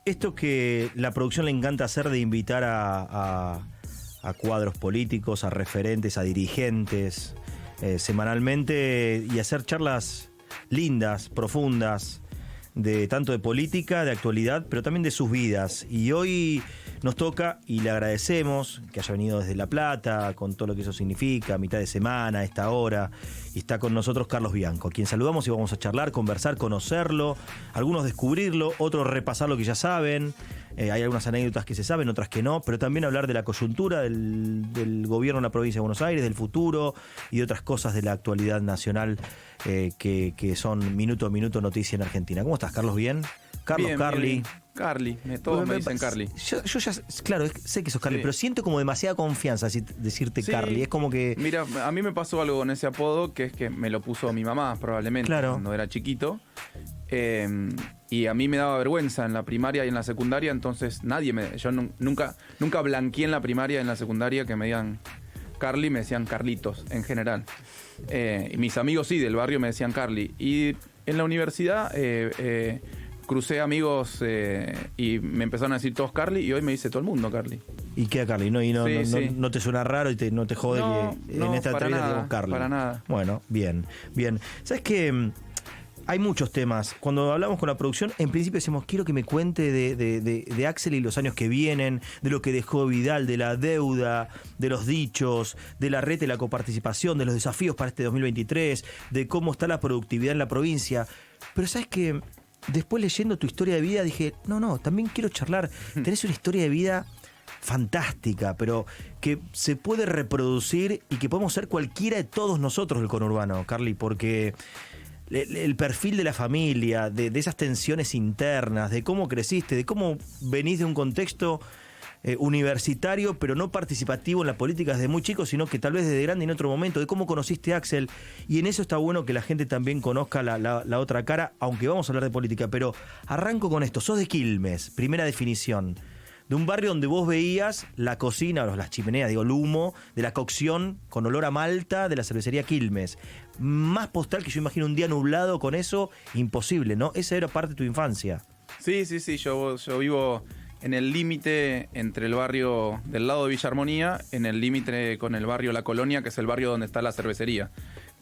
esto que la producción le encanta hacer de invitar a cuadros políticos, a referentes, a dirigentes, semanalmente, y hacer charlas lindas, profundas, tanto de política, de actualidad, pero también de sus vidas. Y hoy nos toca, y le agradecemos que haya venido desde La Plata, con todo lo que eso significa, mitad de semana, a esta hora, y está con nosotros Carlos Bianco, a quien saludamos y vamos a charlar, conversar, conocerlo, algunos descubrirlo, otros repasar lo que ya saben. Hay algunas anécdotas que se saben, otras que no, pero también hablar de la coyuntura del gobierno en la provincia de Buenos Aires, del futuro y de otras cosas de la actualidad nacional que son minuto a minuto noticia en Argentina. ¿Cómo estás, Carlos? ¿Bien? Carlos, bien, Carly. bien. Carly, todos me dicen Carly. Yo ya, claro, sé que sos Carly, sí, pero siento como demasiada confianza decirte sí, Carly. Es como que... Mira, a mí me pasó algo con ese apodo, que es que me lo puso mi mamá probablemente, claro, cuando era chiquito. Y a mí me daba vergüenza en la primaria y en la secundaria, entonces yo nunca blanqueé en la primaria y en la secundaria que me digan Carly, me decían Carlitos en general. Y mis amigos sí, del barrio me decían Carly. Y en la universidad crucé amigos y me empezaron a decir todos Carly, y hoy me dice todo el mundo Carly. ¿Y qué Carly? ¿No te suena raro y no te jode que en esta entrevista digamos Carly? Para nada. Bueno, bien. ¿Sabes qué? Hay muchos temas. Cuando hablamos con la producción, en principio decimos, quiero que me cuente de Axel y los años que vienen, de lo que dejó Vidal, de la deuda, de los dichos, de la red de la coparticipación, de los desafíos para este 2023, de cómo está la productividad en la provincia. Pero ¿sabes qué? Después leyendo tu historia de vida dije, no, también quiero charlar. Tenés una historia de vida fantástica, pero que se puede reproducir y que podemos ser cualquiera de todos nosotros del conurbano, Carly, porque... el perfil de la familia, de esas tensiones internas, de cómo creciste, de cómo venís de un contexto universitario, pero no participativo en la política desde muy chico, sino que tal vez desde grande en otro momento, de cómo conociste a Axel. Y en eso está bueno que la gente también conozca la otra cara, aunque vamos a hablar de política. Pero arranco con esto. Sos de Quilmes, primera definición. De un barrio donde vos veías la cocina, o las chimeneas, el humo de la cocción con olor a malta de la cervecería Quilmes. Más postal que yo imagino un día nublado con eso, imposible, ¿no? Esa era parte de tu infancia. Sí, yo vivo en el límite entre el barrio del lado de Villa Armonía, en el límite con el barrio La Colonia, que es el barrio donde está la cervecería,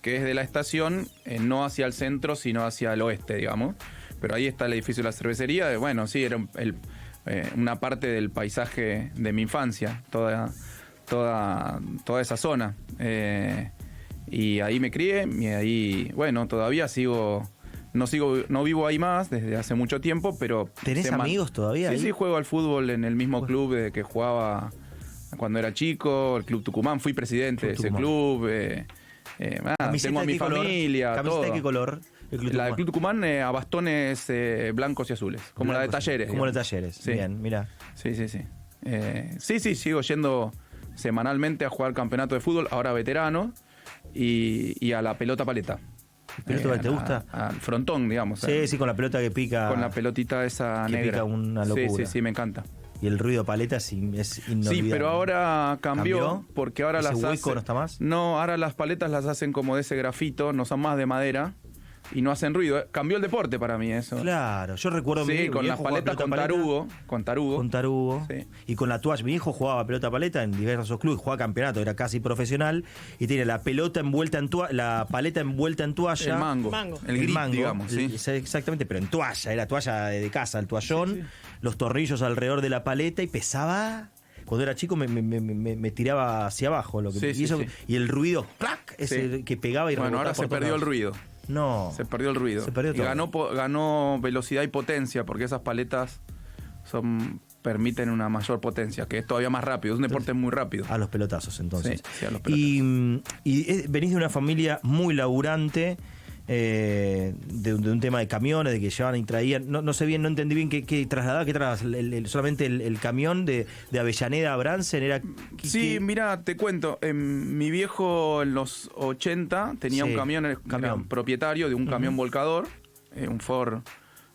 que es de la estación, no hacia el centro, sino hacia el oeste, digamos. Pero ahí está el edificio de la cervecería. Bueno, sí, era una parte del paisaje de mi infancia, toda esa zona. Y ahí me crié, y ahí, bueno, todavía no vivo ahí más desde hace mucho tiempo, pero... ¿Tenés amigos todavía ahí? Sí, juego al fútbol en el mismo club de que jugaba cuando era chico, el Club Tucumán. Fui presidente de ese club. Tengo a mi familia. ¿Camiseta de qué color? La del Club Tucumán a bastones blancos y azules, como la de Talleres. Como la de Talleres, sí. Bien, mira. Sí, sigo yendo semanalmente a jugar campeonato de fútbol, ahora veterano, y a la pelota paleta. ¿Pelota te gusta? Al frontón, digamos. Sí, con la pelota que pica. Con la pelotita esa que negra. Pica una locura. Sí, me encanta. Y el ruido de paleta es inolvidable. Sí, pero ahora cambió porque ahora ¿Ese las hueco no está más? No, ahora las paletas las hacen como de ese grafito, no son más de madera y no hacen ruido. Cambió el deporte para mí eso. Claro, yo recuerdo con las paletas con tarugo. Con tarugo. Sí. Y con la toalla. Mi hijo jugaba pelota paleta en diversos clubes, jugaba campeonato, era casi profesional y tiene la pelota envuelta en la paleta envuelta en toalla. El mango. El grip, mango, digamos, sí. Exactamente, pero en toalla, era toalla de casa, el toallón, sí. Los tornillos alrededor de la paleta y pesaba. Cuando era chico me tiraba hacia abajo lo que y el ruido ¡clac! Ese que pegaba y rebotaba. Bueno, ahora se perdió el ruido. No. Se perdió el ruido. Se perdió todo. Y ganó velocidad y potencia, porque esas paletas permiten una mayor potencia, que es todavía más rápido. Es un deporte muy rápido. A los pelotazos, entonces. Sí, a los pelotazos. Y venís de una familia muy laburante, de un tema de camiones, de que llevaban y traían. No sé bien, no entendí bien qué trasladaba, solamente el camión de Avellaneda a Bransen era. Sí, mira, te cuento. Mi viejo en los 80 tenía un camión, era propietario de un camión volcador, un Ford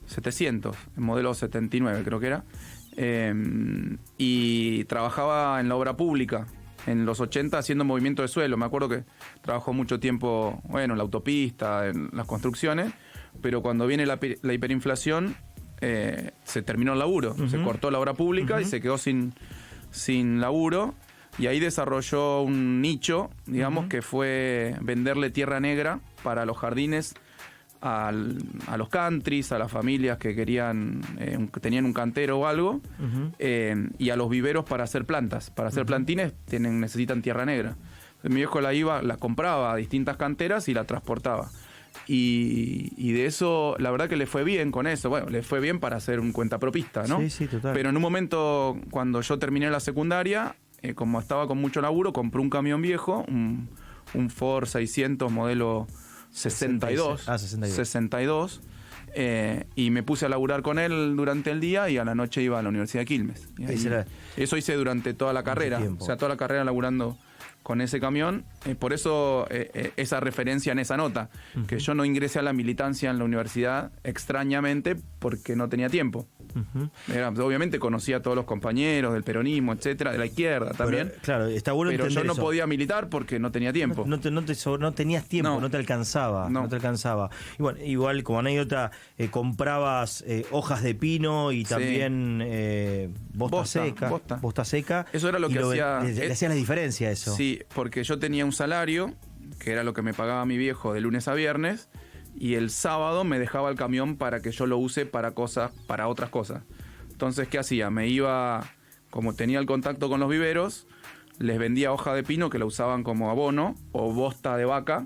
700, el modelo 79 creo que era, y trabajaba en la obra pública. En los 80 haciendo movimiento de suelo. Me acuerdo que trabajó mucho tiempo, en la autopista, en las construcciones, pero cuando viene la hiperinflación, se terminó el laburo. Se cortó la obra pública y se quedó sin laburo. Y ahí desarrolló un nicho, digamos, que fue venderle tierra negra para los jardines a los countries, a las familias que querían, que tenían un cantero o algo, y a los viveros para hacer plantas. Para hacer plantines necesitan tierra negra. Entonces, mi viejo la compraba a distintas canteras y la transportaba. Y de eso, la verdad que le fue bien con eso. Bueno, le fue bien para ser un cuentapropista, ¿no? Sí, total. Pero en un momento, cuando yo terminé la secundaria, como estaba con mucho laburo, compré un camión viejo, un Ford 600 modelo 62. 62. Y me puse a laburar con él durante el día y a la noche iba a la Universidad de Quilmes. Eso hice durante toda la carrera. O sea, toda la carrera laburando con ese camión. Por eso esa referencia en esa nota, que yo no ingresé a la militancia en la universidad extrañamente porque no tenía tiempo. Obviamente conocía a todos los compañeros del peronismo, etcétera, de la izquierda también. Pero, claro, está bueno pero yo no eso. podía militar porque no tenía tiempo. No tenías tiempo, no te alcanzaba. No te alcanzaba. Y bueno, igual como anécdota, comprabas hojas de pino y también bosta seca. Eso era lo que hacía. Le hacía la diferencia eso. Sí, porque yo tenía un salario, que era lo que me pagaba mi viejo de lunes a viernes, y el sábado me dejaba el camión para que yo lo use para otras cosas. Entonces, ¿qué hacía? Me iba, como tenía el contacto con los viveros, les vendía hoja de pino que la usaban como abono, o bosta de vaca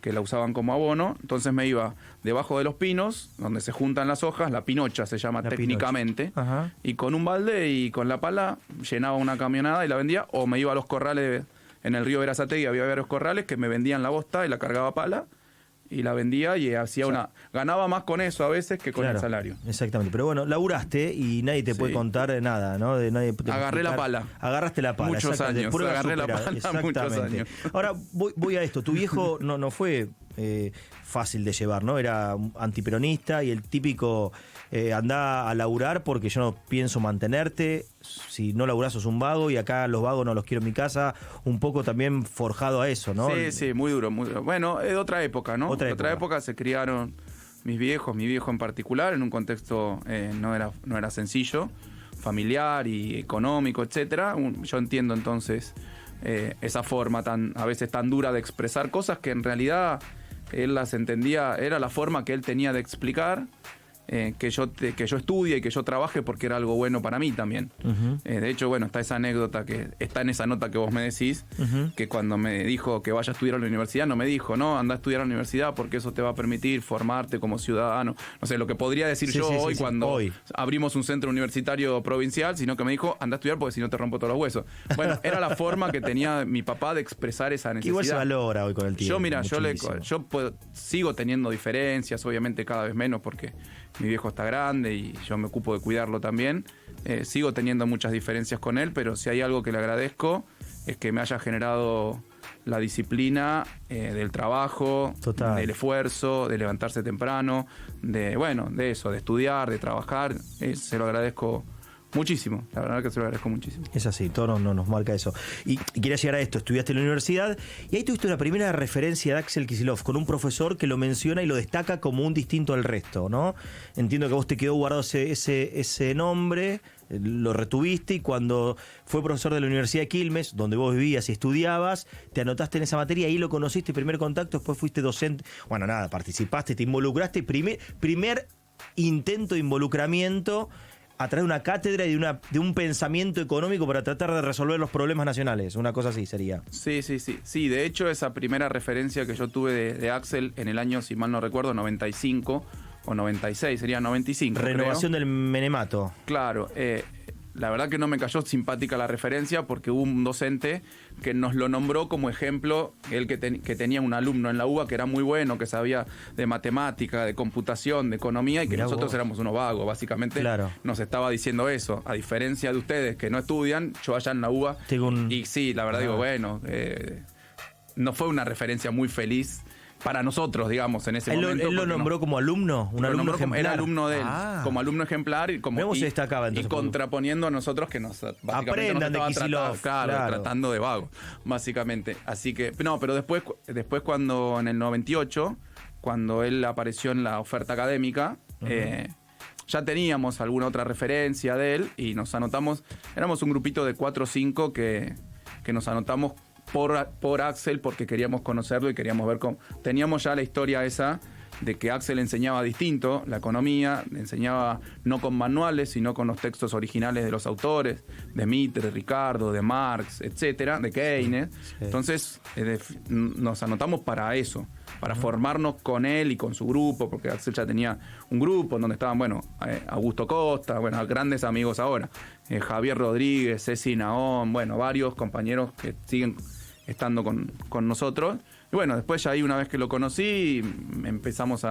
que la usaban como abono. Entonces me iba debajo de los pinos, donde se juntan las hojas, la pinocha se llama técnicamente, y con un balde y con la pala llenaba una camionada y la vendía, o me iba a los corrales, en el río Berazategui había varios corrales que me vendían la bosta y la cargaba pala, y la vendía y hacía ganaba más con eso a veces que con el salario. Exactamente, pero bueno, laburaste y nadie te puede contar nada, ¿no? Agarré la pala. Agarraste la pala. Muchos años. Agarré la pala muchos años. Ahora voy a esto. Tu viejo no fue fácil de llevar, ¿no? Era antiperonista y el típico andá a laburar porque yo no pienso mantenerte. Si no laburás sos un vago y acá los vagos no los quiero en mi casa. Un poco también forjado a eso, ¿no? Sí, muy duro, muy duro. Bueno, es de otra época, ¿no? Otra época se criaron mis viejos, mi viejo en particular, en un contexto no era sencillo, familiar y económico, etcétera. Yo entiendo entonces esa forma a veces tan dura de expresar cosas que en realidad él las entendía, era la forma que él tenía de explicar. Que yo estudie y que yo trabaje porque era algo bueno para mí también. De hecho, bueno, está esa anécdota que está en esa nota que vos me decís, que cuando me dijo que vaya a estudiar a la universidad, no me dijo, no, anda a estudiar a la universidad porque eso te va a permitir formarte como ciudadano. No sé, lo que podría decir cuando abrimos un centro universitario provincial, sino que me dijo, anda a estudiar porque si no te rompo todos los huesos. Bueno, era la forma que tenía mi papá de expresar esa necesidad. Igual se valora hoy con el tiempo. Yo sigo teniendo diferencias, obviamente cada vez menos porque mi viejo está grande y yo me ocupo de cuidarlo también. Sigo teniendo muchas diferencias con él, pero si hay algo que le agradezco es que me haya generado la disciplina del trabajo, del esfuerzo, de levantarse temprano, de estudiar, de trabajar. Se lo agradezco muchísimo, la verdad que se lo agradezco muchísimo. Es así, todo nos marca eso. Y quería llegar a esto, estudiaste en la universidad y ahí tuviste una primera referencia de Axel Kicillof con un profesor que lo menciona y lo destaca como un distinto al resto, ¿no? Entiendo que a vos te quedó guardado ese nombre, lo retuviste y cuando fue profesor de la Universidad de Quilmes, donde vos vivías y estudiabas, te anotaste en esa materia, ahí lo conociste, primer contacto, después fuiste docente, participaste, te involucraste, primer intento de involucramiento a través de una cátedra y de un pensamiento económico para tratar de resolver los problemas nacionales. Una cosa así sería. Sí, de hecho, esa primera referencia que yo tuve de Axel en el año, si mal no recuerdo, 95 o 96, sería 95. Renovación creo. Del Menemato. Claro, la verdad que no me cayó simpática la referencia porque hubo un docente que nos lo nombró como ejemplo, él que tenía un alumno en la UBA que era muy bueno, que sabía de matemática, de computación, de economía y que nosotros éramos unos vagos, básicamente. Claro. Nos estaba diciendo eso, a diferencia de ustedes que no estudian, yo allá en la UBA. Y sí, la verdad no fue una referencia muy feliz para nosotros, digamos, en ese momento. ¿Él lo nombró como alumno? ¿Un alumno ejemplar? Era alumno de él, como alumno ejemplar y se destacaba entonces, contraponiendo a nosotros que básicamente aprendan nos de Kicillof, tratando de vago, básicamente. Así que, pero después cuando en el 98, cuando él apareció en la oferta académica, ya teníamos alguna otra referencia de él y nos anotamos, éramos un grupito de 4 o 5 que nos anotamos por Axel porque queríamos conocerlo y queríamos ver cómo. Teníamos ya la historia esa de que Axel enseñaba distinto la economía, enseñaba no con manuales, sino con los textos originales de los autores, de Mitre, Ricardo, de Marx, etcétera, de Keynes. Sí. Entonces, nos anotamos para eso, para formarnos con él y con su grupo, porque Axel ya tenía un grupo en donde estaban, Augusto Costa, grandes amigos ahora, Javier Rodríguez, Ceci Naón, varios compañeros que siguen estando con nosotros. Y después ya ahí una vez que lo conocí, empezamos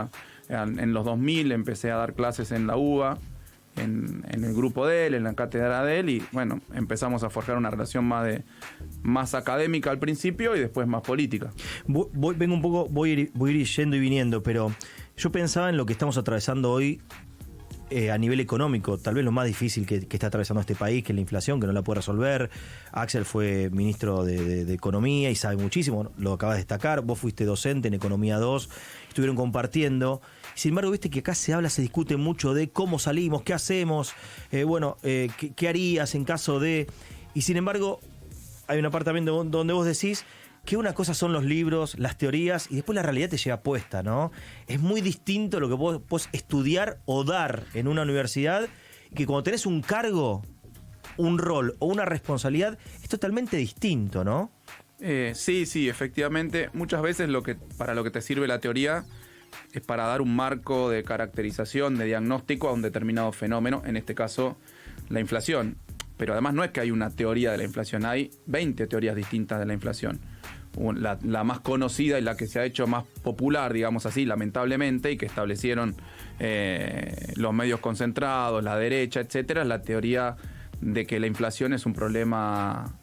en los 2000 empecé a dar clases en la UBA, en el grupo de él, en la cátedra de él, y empezamos a forjar una relación más académica al principio y después más política. Voy a ir yendo y viniendo, pero yo pensaba en lo que estamos atravesando hoy a nivel económico, tal vez lo más difícil que está atravesando este país, que es la inflación, que no la puede resolver. Axel fue ministro de Economía y sabe muchísimo, lo acabas de destacar. Vos fuiste docente en Economía 2, estuvieron compartiendo. Sin embargo, viste que acá se discute mucho de cómo salimos, qué hacemos, qué harías en caso de... Y sin embargo, hay una parte también donde vos decís que una cosa son los libros, las teorías, y después la realidad te llega puesta, ¿no? Es muy distinto lo que vos podés estudiar o dar en una universidad, que cuando tenés un cargo, un rol o una responsabilidad, es totalmente distinto, ¿no? Sí, efectivamente. Muchas veces para lo que te sirve la teoría es para dar un marco de caracterización, de diagnóstico a un determinado fenómeno, en este caso la inflación. Pero además no es que hay una teoría de la inflación, hay 20 teorías distintas de la inflación. La más conocida y la que se ha hecho más popular, digamos así, lamentablemente, y que establecieron los medios concentrados, la derecha, etcétera, es la teoría de que la inflación es un problema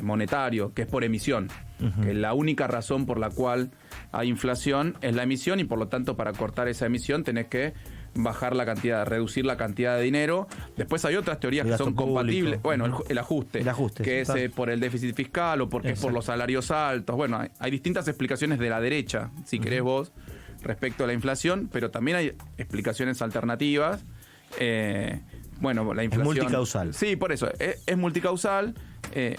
monetario, que es por emisión. Uh-huh. Que la única razón por la cual hay inflación es la emisión y por lo tanto para cortar esa emisión tenés que bajar la cantidad, reducir la cantidad de dinero. Después hay otras teorías que son compatibles. El ajuste, que es por el déficit fiscal o porque es por los salarios altos. Hay distintas explicaciones de la derecha, si querés vos, respecto a la inflación, pero también hay explicaciones alternativas. La inflación... Es multicausal. Sí, por eso, es multicausal.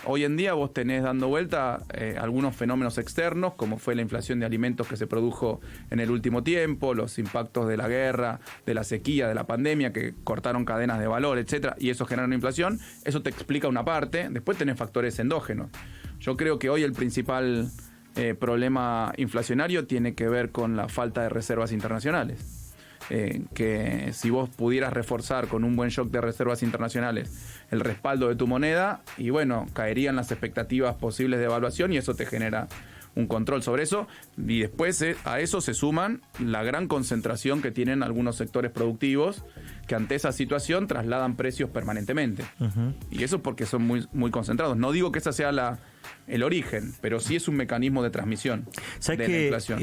Hoy en día vos tenés dando vuelta algunos fenómenos externos, como fue la inflación de alimentos que se produjo en el último tiempo, los impactos de la guerra, de la sequía, de la pandemia, que cortaron cadenas de valor, etcétera, y eso genera una inflación. Eso te explica una parte. Después tenés factores endógenos. Yo creo que hoy el principal problema inflacionario tiene que ver con la falta de reservas internacionales. Que si vos pudieras reforzar con un buen shock de reservas internacionales el respaldo de tu moneda, y caerían las expectativas posibles de evaluación y eso te genera un control sobre eso, y después a eso se suman la gran concentración que tienen algunos sectores productivos que ante esa situación trasladan precios permanentemente. Uh-huh. Y eso porque son muy, muy concentrados. No digo que esa sea el origen, pero sí es un mecanismo de transmisión de la inflación.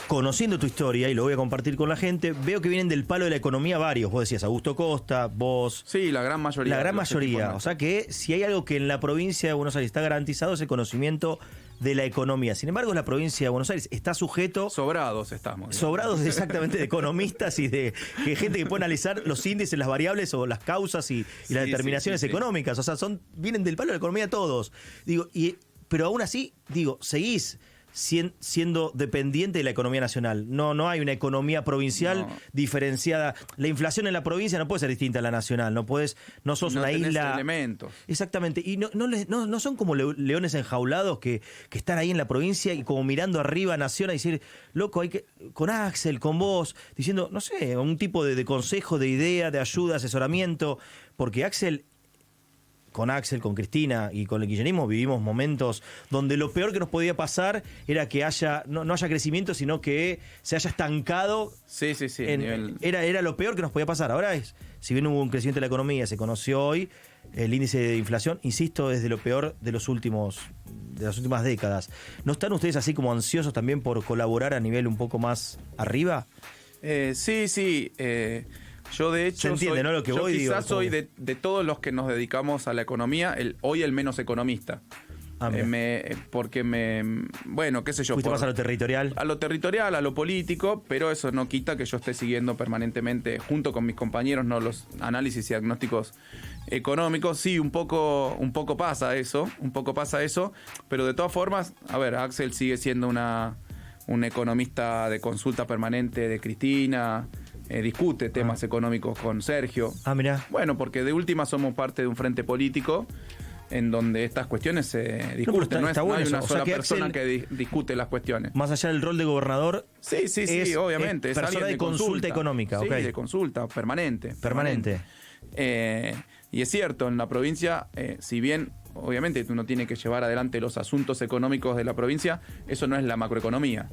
Conociendo tu historia, y lo voy a compartir con la gente, veo que vienen del palo de la economía varios. Vos decías Augusto Costa, vos... Sí, la gran mayoría. La gran mayoría. O sea que si hay algo que en la provincia de Buenos Aires está garantizado es el conocimiento de la economía. Sin embargo, la provincia de Buenos Aires está sujeto... Sobrados estamos. Sobrados exactamente de economistas y de gente que puede analizar los índices, las variables o las causas y las determinaciones económicas. O sea, vienen del palo de la economía todos. Pero aún así, seguís siendo dependiente de la economía nacional. No hay una economía provincial diferenciada. La inflación en la provincia no puede ser distinta a la nacional. No sos una isla. Elementos. Exactamente. Y no son como leones enjaulados que están ahí en la provincia y como mirando arriba a Nación a decir, loco, con Axel, con vos, diciendo, no sé, un tipo de consejo, de idea, de ayuda, asesoramiento. Porque con Axel, con Cristina y con el kirchnerismo vivimos momentos donde lo peor que nos podía pasar era que no haya crecimiento, sino que se haya estancado. Sí. Era lo peor que nos podía pasar. Ahora si bien hubo un crecimiento de la economía, se conoció hoy, el índice de inflación, insisto, es de lo peor de las últimas décadas. ¿No están ustedes así como ansiosos también por colaborar a nivel un poco más arriba? Sí. Yo de hecho se entiende, ¿no? Lo que soy de todos los que nos dedicamos a la economía, hoy el menos economista. Bueno, qué sé yo. Fuiste más a lo territorial. A lo territorial, a lo político, pero eso no quita que yo esté siguiendo permanentemente, junto con mis compañeros, no los análisis y diagnósticos económicos. Sí, un poco pasa eso, pero de todas formas, a ver, Axel sigue siendo un economista de consulta permanente de Cristina, discute temas económicos con Sergio. Mirá. Bueno, porque de última somos parte de un frente político en donde estas cuestiones se discuten. No hay una sola persona que discute las cuestiones. Más allá del rol de gobernador. Sí, obviamente. Es persona de consulta económica. Sí, de consulta, permanente. Y es cierto, en la provincia, si bien obviamente uno tiene que llevar adelante los asuntos económicos de la provincia, eso no es la macroeconomía.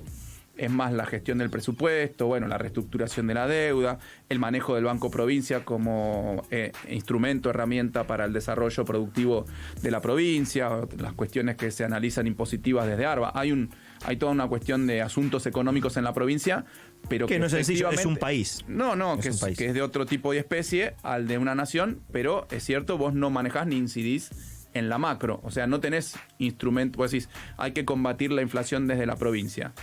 Es más la gestión del presupuesto, bueno, la reestructuración de la deuda, el manejo del Banco Provincia como instrumento, herramienta para el desarrollo productivo de la provincia, las cuestiones que se analizan impositivas desde ARBA. Hay toda una cuestión de asuntos económicos en la provincia, pero que no es sencillo, es un país. Que es de otro tipo de especie al de una nación, pero es cierto, vos no manejás ni incidís en la macro, o sea, no tenés instrumento, vos decís, hay que combatir la inflación desde la provincia.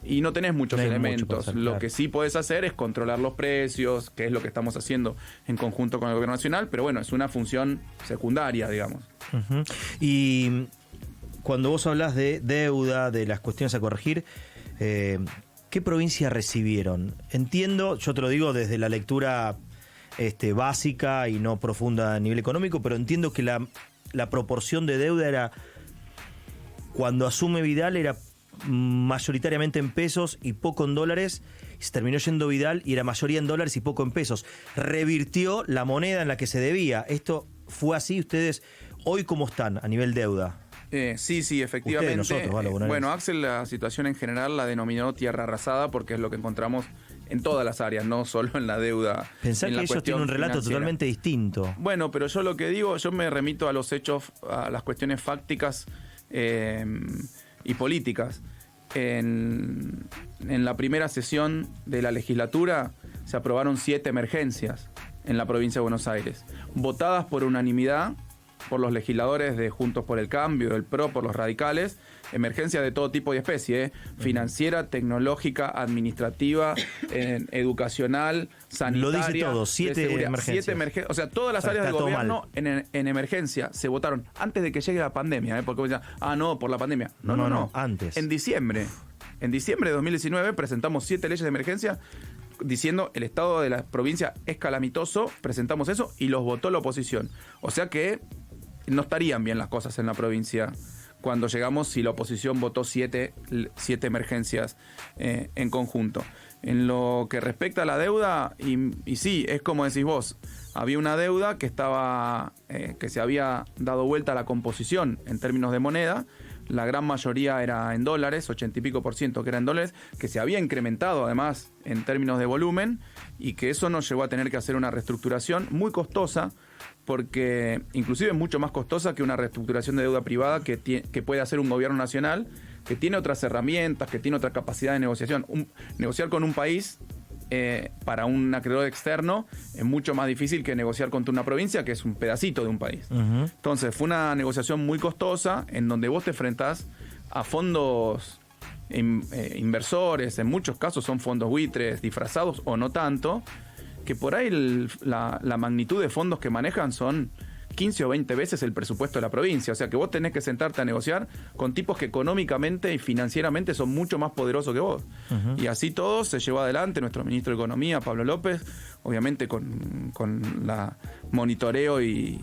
Y no tenés muchos elementos. Lo que sí podés hacer es controlar los precios, que es lo que estamos haciendo en conjunto con el gobierno nacional, pero bueno, es una función secundaria, digamos. Uh-huh. Y cuando vos hablás de deuda, de las cuestiones a corregir, ¿qué provincia recibieron? Entiendo, yo te lo digo desde la lectura básica y no profunda a nivel económico, pero entiendo que la proporción de deuda era, cuando asume Vidal, era mayoritariamente en pesos y poco en dólares, y se terminó yendo Vidal y era mayoría en dólares y poco en pesos. Revirtió la moneda en la que se debía. ¿Esto fue así? ¿Ustedes hoy cómo están a nivel deuda? Sí, efectivamente. Ustedes, nosotros, bueno, Axel la situación en general la denominó tierra arrasada porque es lo que encontramos en todas las áreas, no solo en la deuda. Pensá que ellos tienen un relato financiera. Totalmente distinto. Bueno, pero yo lo que digo, yo me remito a los hechos, a las cuestiones fácticas y políticas. En la primera sesión de la legislatura se aprobaron 7 emergencias en la provincia de Buenos Aires, votadas por unanimidad por los legisladores de Juntos por el Cambio, del PRO, por los radicales, emergencias de todo tipo y especie, financiera, tecnológica, administrativa, educacional, sanitaria. Lo dice todo, 7 emergencias. 7 emergencias, o sea, todas las áreas del gobierno en emergencia se votaron antes de que llegue la pandemia, porque vos decían, no, por la pandemia. No, antes. En diciembre de 2019 presentamos 7 leyes de emergencia diciendo el estado de la provincia es calamitoso, presentamos eso y los votó la oposición. O sea que no estarían bien las cosas en la provincia cuando llegamos si la oposición votó 7 emergencias en conjunto. En lo que respecta a la deuda, y sí, es como decís vos, había una deuda que estaba que se había dado vuelta a la composición en términos de moneda. La gran mayoría era en dólares, 80 y pico % que era en dólares, que se había incrementado además en términos de volumen y que eso nos llevó a tener que hacer una reestructuración muy costosa, porque inclusive es mucho más costosa que una reestructuración de deuda privada que puede hacer un gobierno nacional, que tiene otras herramientas, que tiene otra capacidad de negociación. Negociar con un país para un acreedor externo es mucho más difícil que negociar contra una provincia que es un pedacito de un país. Uh-huh. Entonces fue una negociación muy costosa en donde vos te enfrentás a fondos inversores, en muchos casos son fondos buitres disfrazados o no tanto, que por ahí la magnitud de fondos que manejan son 15 o 20 veces el presupuesto de la provincia. O sea que vos tenés que sentarte a negociar con tipos que económicamente y financieramente son mucho más poderosos que vos. Uh-huh. Y así todo se llevó adelante nuestro ministro de Economía, Pablo López, obviamente con la monitoreo y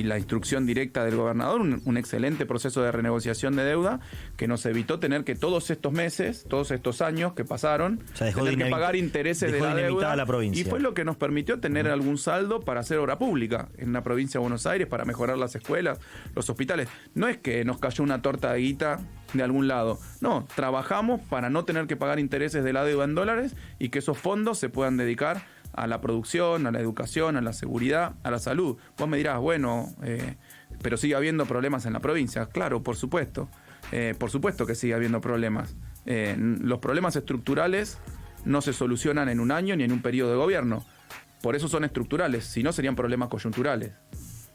la instrucción directa del gobernador, un excelente proceso de renegociación de deuda que nos evitó tener que todos estos meses, todos estos años que pasaron, tener que pagar intereses de la deuda. La provincia. Y fue lo que nos permitió tener algún saldo para hacer obra pública en la provincia de Buenos Aires, para mejorar las escuelas, los hospitales. No es que nos cayó una torta de guita de algún lado. No, trabajamos para no tener que pagar intereses de la deuda en dólares y que esos fondos se puedan dedicar a la producción, a la educación, a la seguridad, a la salud. Vos me dirás, bueno, pero sigue habiendo problemas en la provincia. Claro, por supuesto que sigue habiendo problemas. Los problemas estructurales no se solucionan en un año ni en un periodo de gobierno. Por eso son estructurales, si no serían problemas coyunturales.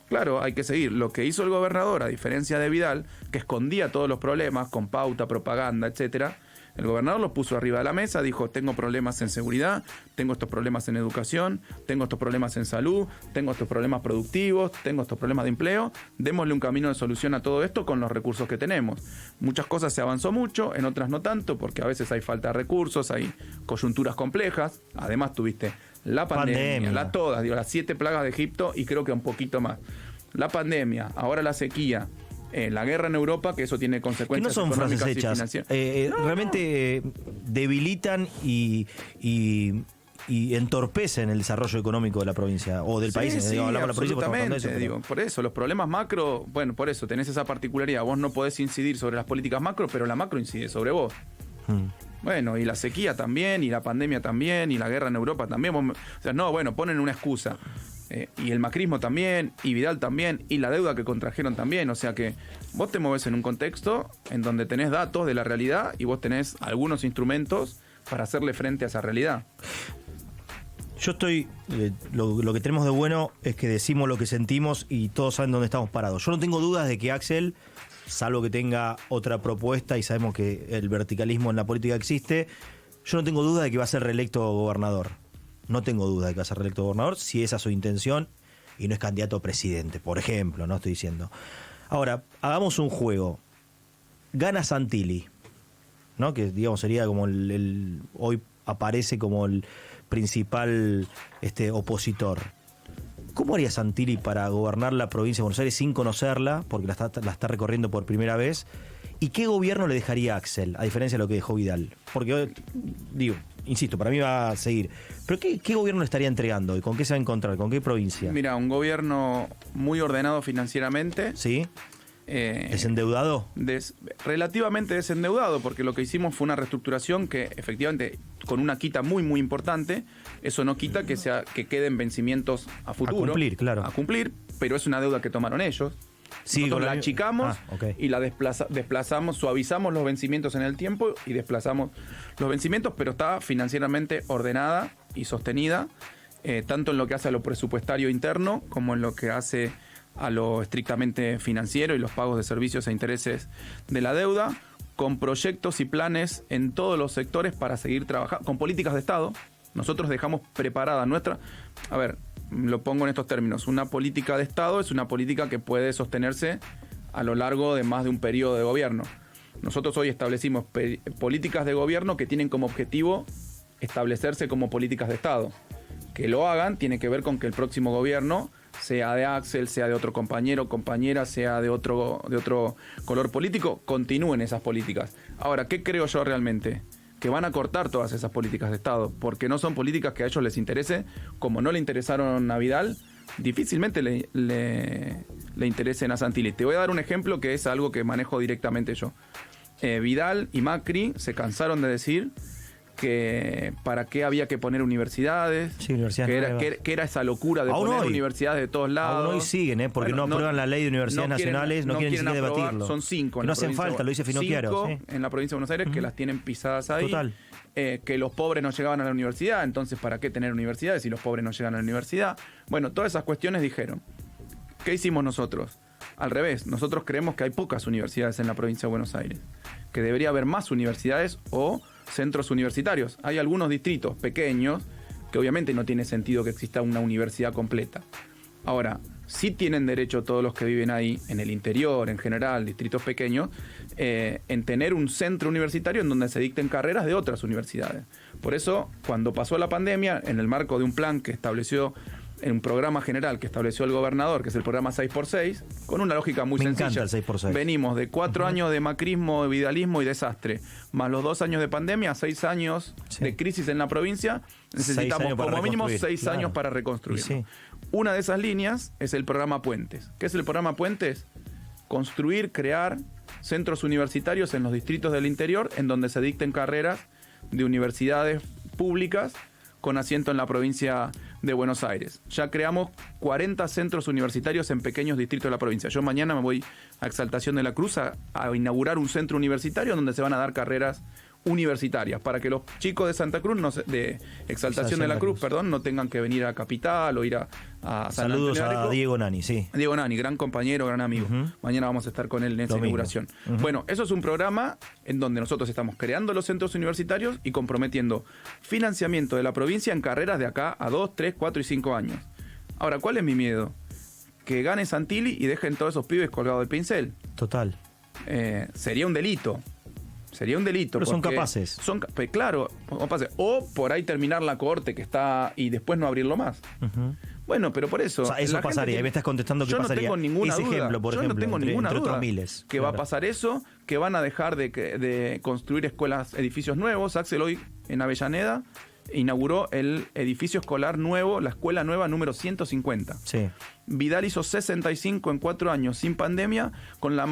Claro, hay que seguir. Lo que hizo el gobernador, a diferencia de Vidal, que escondía todos los problemas con pauta, propaganda, etcétera, el gobernador los puso arriba de la mesa, dijo, tengo problemas en seguridad, tengo estos problemas en educación, tengo estos problemas en salud, tengo estos problemas productivos, tengo estos problemas de empleo, démosle un camino de solución a todo esto con los recursos que tenemos. Muchas cosas se avanzó mucho, en otras no tanto, porque a veces hay falta de recursos, hay coyunturas complejas, además tuviste la pandemia. Las 7 plagas de Egipto y creo que un poquito más. La pandemia, ahora la sequía, la guerra en Europa, que eso tiene consecuencias que no son económicas frases y hechas. financieras. Realmente debilitan y entorpecen el desarrollo económico de la provincia o del país. Sí, Hablamos de la provincia porque estamos hablando de eso, digo, por eso, los problemas macro, bueno, por eso tenés esa particularidad. Vos no podés incidir sobre las políticas macro, pero la macro incide sobre vos. Bueno, y la sequía también, y la pandemia también, y la guerra en Europa también. O sea, no, bueno, ponen una excusa. Y el macrismo también, y Vidal también, y la deuda que contrajeron también. O sea que vos te movés en un contexto en donde tenés datos de la realidad y vos tenés algunos instrumentos para hacerle frente a esa realidad. Yo estoy... lo que tenemos de bueno es que decimos lo que sentimos y todos saben dónde estamos parados. Yo no tengo dudas de que Axel, salvo que tenga otra propuesta, y sabemos que el verticalismo en la política existe, yo no tengo duda de que va a ser reelecto gobernador. No tengo duda de que va a ser reelecto gobernador, si esa es su intención y no es candidato a presidente, por ejemplo, no estoy diciendo. Ahora, hagamos un juego. Gana Santilli, ¿no? Que digamos sería como hoy aparece como el principal opositor. ¿Cómo haría Santilli para gobernar la provincia de Buenos Aires sin conocerla, porque la está recorriendo por primera vez? ¿Y qué gobierno le dejaría a Axel, a diferencia de lo que dejó Vidal? Porque, digo, insisto, para mí va a seguir. ¿Pero qué gobierno le estaría entregando? ¿Y con qué se va a encontrar? ¿Con qué provincia? Mira, un gobierno muy ordenado financieramente. ¿Sí? ¿Desendeudado? Relativamente desendeudado, porque lo que hicimos fue una reestructuración que efectivamente con una quita muy muy importante. Eso no quita que queden vencimientos a futuro. A cumplir, claro. A cumplir, pero es una deuda que tomaron ellos. Sí, nosotros la achicamos y la desplazamos, suavizamos los vencimientos en el tiempo y desplazamos los vencimientos, pero está financieramente ordenada y sostenida, tanto en lo que hace a lo presupuestario interno como en lo que hace a lo estrictamente financiero y los pagos de servicios e intereses de la deuda, con proyectos y planes en todos los sectores para seguir trabajando, con políticas de Estado. Nosotros dejamos preparada nuestra... A ver, lo pongo en estos términos. Una política de Estado es una política que puede sostenerse a lo largo de más de un periodo de gobierno. Nosotros hoy establecimos políticas de gobierno que tienen como objetivo establecerse como políticas de Estado. Que lo hagan tiene que ver con que el próximo gobierno, sea de Axel, sea de otro compañero, compañera, sea de otro color político, continúen esas políticas. Ahora, ¿qué creo yo realmente? Que van a cortar todas esas políticas de Estado, porque no son políticas que a ellos les interese, como no le interesaron a Vidal, difícilmente le interesen a Santilli. Te voy a dar un ejemplo que es algo que manejo directamente yo. Vidal y Macri se cansaron de decir que para qué había que poner universidades, que era esa locura de poner universidades de todos lados. Aún hoy siguen, porque no aprueban la ley de universidades nacionales, no quieren ni siquiera debatirlo. Son 5 no hacen falta, lo dice Finocchiaro. 5 en la provincia de Buenos Aires que las tienen pisadas ahí. Total. Que los pobres no llegaban a la universidad, entonces ¿para qué tener universidades si los pobres no llegan a la universidad? Bueno, todas esas cuestiones dijeron. ¿Qué hicimos nosotros? Al revés, nosotros creemos que hay pocas universidades en la provincia de Buenos Aires, que debería haber más universidades o centros universitarios. Hay algunos distritos pequeños que obviamente no tiene sentido que exista una universidad completa. Ahora, sí tienen derecho todos los que viven ahí, en el interior, en general, distritos pequeños, en tener un centro universitario en donde se dicten carreras de otras universidades. Por eso, cuando pasó la pandemia, en el marco de un plan que estableció, en un programa general que estableció el gobernador, que es el programa 6x6, con una lógica muy sencilla. Me encanta el 6x6. Venimos de 4 años de macrismo, vidalismo y desastre, más los 2 años de pandemia, 6 años de crisis en la provincia. Necesitamos como mínimo 6 años para reconstruir. Sí. Una de esas líneas es el programa Puentes. ¿Qué es el programa Puentes? Construir, crear centros universitarios en los distritos del interior en donde se dicten carreras de universidades públicas con asiento en la provincia de Buenos Aires. Ya creamos 40 centros universitarios en pequeños distritos de la provincia. Yo mañana me voy a Exaltación de la Cruz a inaugurar un centro universitario donde se van a dar carreras universitarias, para que los chicos de Santa Cruz, de Exaltación de la Cruz, perdón, no tengan que venir a Capital o ir a San Saludos Antonio a Diego Nani, sí. Diego Nani, gran compañero, gran amigo. Mañana vamos a estar con él en esa inauguración. Bueno, eso es un programa en donde nosotros estamos creando los centros universitarios y comprometiendo financiamiento de la provincia en carreras de acá a 2, 3, 4 y 5 años. Ahora, ¿cuál es mi miedo? Que gane Santilli y dejen todos esos pibes colgados del pincel. Total. Sería un delito. Sería un delito. Pero son capaces. Claro, o por ahí terminar la cohorte que está y después no abrirlo más. Bueno, pero por eso. O sea, eso pasaría. Me estás contestando que pasaría. Yo no tengo ninguna duda. Ejemplo, por ejemplo, no tengo ninguna entre duda otros miles. Que va a pasar eso, que van a dejar de construir edificios nuevos. Axel hoy en Avellaneda inauguró el edificio escolar nuevo, la escuela nueva número 150. Sí. Vidal hizo 65 en 4 años sin pandemia, con la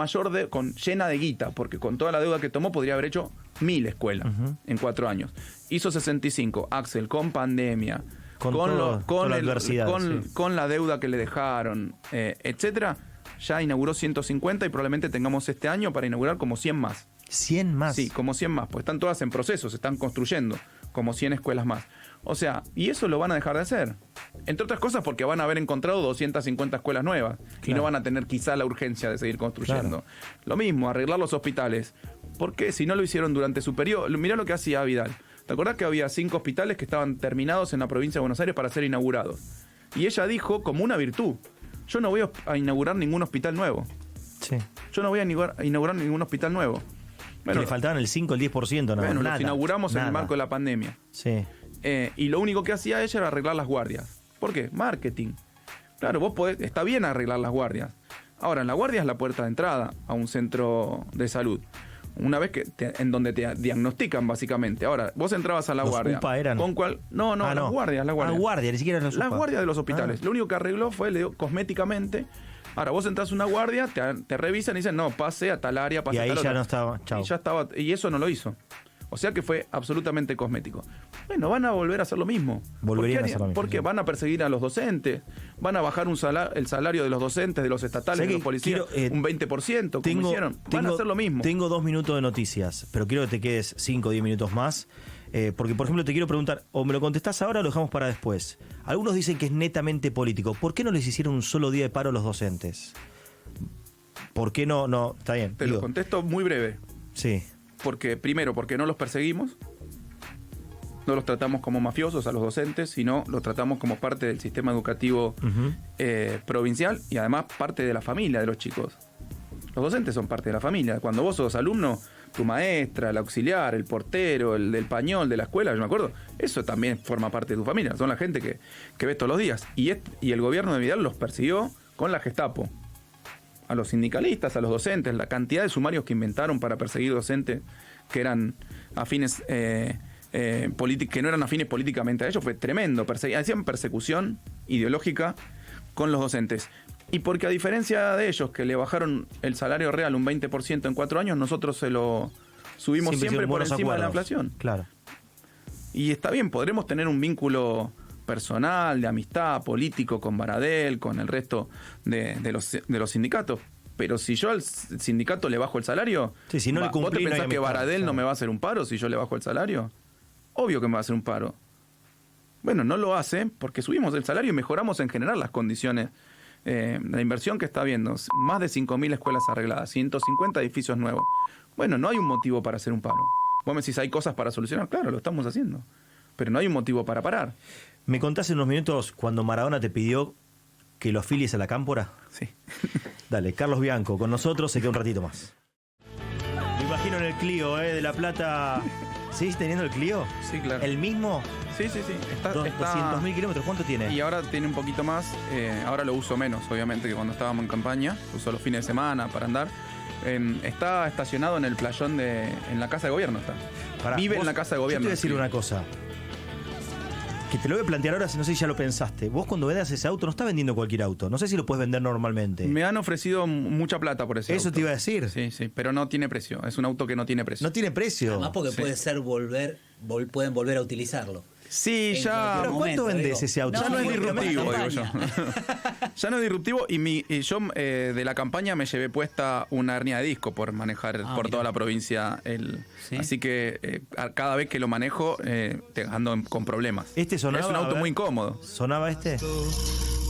llena de guita, porque con toda la deuda que tomó podría haber hecho 1000 escuelas en 4 años. Hizo 65, Axel, con pandemia, con la deuda que le dejaron, etcétera, ya inauguró 150 y probablemente tengamos este año para inaugurar como 100 más. ¿100 más? Sí, como 100 más, pues están todas en proceso, se están construyendo como 100 escuelas más. O sea, y eso lo van a dejar de hacer. Entre otras cosas porque van a haber encontrado 250 escuelas nuevas y no van a tener quizá la urgencia de seguir construyendo. Lo mismo, arreglar los hospitales. Porque si no lo hicieron durante su periodo, mirá lo que hacía Vidal. ¿Te acordás que había 5 hospitales que estaban terminados en la provincia de Buenos Aires para ser inaugurados? Y ella dijo como una virtud, yo no voy a inaugurar ningún hospital nuevo. Sí. Yo no voy a inaugurar ningún hospital nuevo. Bueno, le faltaban el 5, el 10%, nada. Bueno, nada, los inauguramos nada. en el marco de la pandemia. Sí. Y lo único que hacía ella era arreglar las guardias. ¿Por qué? Marketing. Claro, está bien arreglar las guardias. Ahora, la guardia es la puerta de entrada a un centro de salud. Una vez en donde te diagnostican, básicamente. Ahora, vos entrabas a la guardia. UPA eran. ¿Con cuál? No, las guardias. Guardia, ni siquiera los UPA. Las guardias de los hospitales. Lo único que arregló fue cosméticamente. Ahora, vos entras a una guardia, te revisan y dicen, no, pase a tal área, pase a tal otra. Y ahí ya no estaba, chao. Y ya estaba, y eso no lo hizo. O sea que fue absolutamente cosmético. Bueno, van a volver a hacer lo mismo. Volverían a hacer lo mismo. Porque van a perseguir a los docentes, van a bajar el salario de los docentes, de los estatales, de los policías, un 20%, como hicieron. Van a hacer lo mismo. Tengo 2 minutos de noticias, pero quiero que te quedes 5 o 10 minutos más. Porque, por ejemplo, te quiero preguntar, o me lo contestás ahora o lo dejamos para después. Algunos dicen que es netamente político. ¿Por qué no les hicieron un solo día de paro a los docentes? ¿Por qué no? No, está bien. Te lo contesto muy breve. Sí. Primero, porque no los perseguimos, no los tratamos como mafiosos a los docentes, sino los tratamos como parte del sistema educativo provincial y además parte de la familia de los chicos. Los docentes son parte de la familia. Cuando vos sos alumno, tu maestra, el auxiliar, el portero, el del pañol de la escuela, yo me acuerdo, eso también forma parte de tu familia. Son la gente que ves todos los días. Y el gobierno de Vidal los persiguió con la Gestapo. A los sindicalistas, a los docentes, la cantidad de sumarios que inventaron para perseguir docentes que eran afines, que no eran afines políticamente a ellos, fue tremendo. Hacían persecución ideológica con los docentes. Y porque a diferencia de ellos, que le bajaron el salario real un 20% en 4 años, nosotros se lo subimos siempre por encima de la inflación. Claro. Y está bien, podremos tener un vínculo personal, de amistad, político con Baradel, con el resto de los sindicatos. Pero si yo al sindicato le bajo el salario, sí, si no le cumplí, ¿vos te pensás no hay que amistad, Baradel claro, no me va a hacer un paro si yo le bajo el salario? Obvio que me va a hacer un paro. Bueno, no lo hace porque subimos el salario y mejoramos en general las condiciones. La inversión que está habiendo, más de 5.000 escuelas arregladas, 150 edificios nuevos. Bueno, no hay un motivo para hacer un paro. Vos me decís, ¿hay cosas para solucionar? Claro, lo estamos haciendo. Pero no hay un motivo para parar. ¿Me contaste en unos minutos cuando Maradona te pidió que lo afilies a la Cámpora? Sí. Dale, Carlos Bianco, con nosotros, se queda un ratito más. Me imagino en el Clio, de La Plata. ¿Seguís teniendo el Clio? Sí, claro. ¿El mismo? Sí. 200.000 kilómetros, ¿cuánto tiene? Y ahora tiene un poquito más. Ahora lo uso menos, obviamente, que cuando estábamos en campaña. Uso los fines de semana para andar. Está estacionado en el playón en la Casa de Gobierno. Vive en la Casa de Gobierno. Yo te voy a decir una cosa. Que te lo voy a plantear ahora, si no sé si ya lo pensaste. Vos cuando vendas ese auto, no estás vendiendo cualquier auto. No sé si lo puedes vender normalmente. Me han ofrecido mucha plata por ese auto. Eso te iba a decir. Sí, pero no tiene precio. Es un auto que no tiene precio. No tiene precio. Además porque puede ser pueden volver a utilizarlo. Sí, ya. ¿Pero cuánto vendés ese auto? Ya no es fue disruptivo, la digo yo. Ya no es disruptivo y yo de la campaña me llevé puesta una hernia de disco por manejar por toda la provincia. ¿Sí? Así que cada vez que lo manejo ando con problemas. Este sonaba, es un a auto ver. muy incómodo. ¿Sonaba este?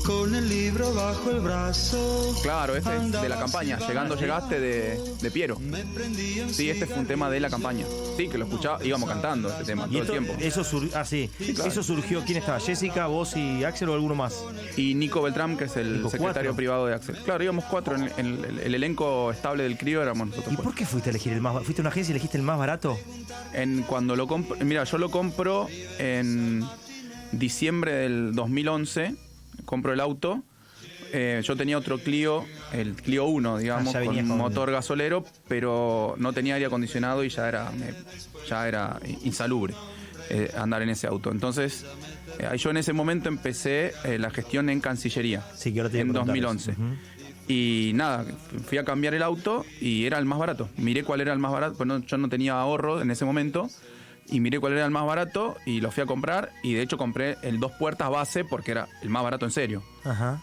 Con el libro bajo el brazo. Claro, este es de la campaña. Llegando, llegaste de Piero. Sí, este fue un tema de la campaña. Sí, que lo escuchaba, íbamos cantando este tema todo el tiempo. Eso sí. claro. Eso surgió. ¿Quién estaba? ¿Jessica, vos y Axel o alguno más? Y Nico Beltrán, que es el Nico, secretario 4. privado de Axel. Claro, íbamos 4 en el elenco estable del Crío, éramos nosotros ¿Y 4. por qué fuiste a elegir el más barato? ¿Fuiste a una agencia y elegiste el más barato? Cuando lo compro, mira, yo lo compro en diciembre del 2011, compro el auto. Yo tenía otro Clio, el Clio 1, digamos, ya con venías con- motor gasolero, pero no tenía aire acondicionado y ya era insalubre andar en ese auto. Entonces, yo en ese momento empecé la gestión en Cancillería, Sí, que ahora te iba a en preguntar 2011. eso. Ujú. Y nada, fui a cambiar el auto y era el más barato. Miré cuál era el más barato, pues yo no tenía ahorro en ese momento. Y miré cuál era el más barato y lo fui a comprar. Y de hecho compré el 2 puertas base porque era el más barato en serio. Ajá.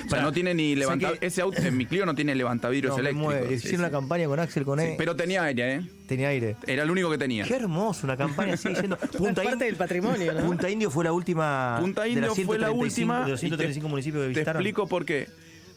O sea, no tiene ni ¿sabes levantavidrios. qué? Ese auto en mi Clio no tiene levantavidrios No, me eléctricos. muero. Sí, Hicieron sí. una campaña con Axel, con Sí, él. pero tenía aire, Tenía aire. Era el único que tenía. Qué hermoso, una campaña así diciendo. Punta, parte del patrimonio, ¿no? Punta Indio fue la última. Punta de Indio las fue la 135 última. De los 135 municipios que Te visitaron. explico por qué.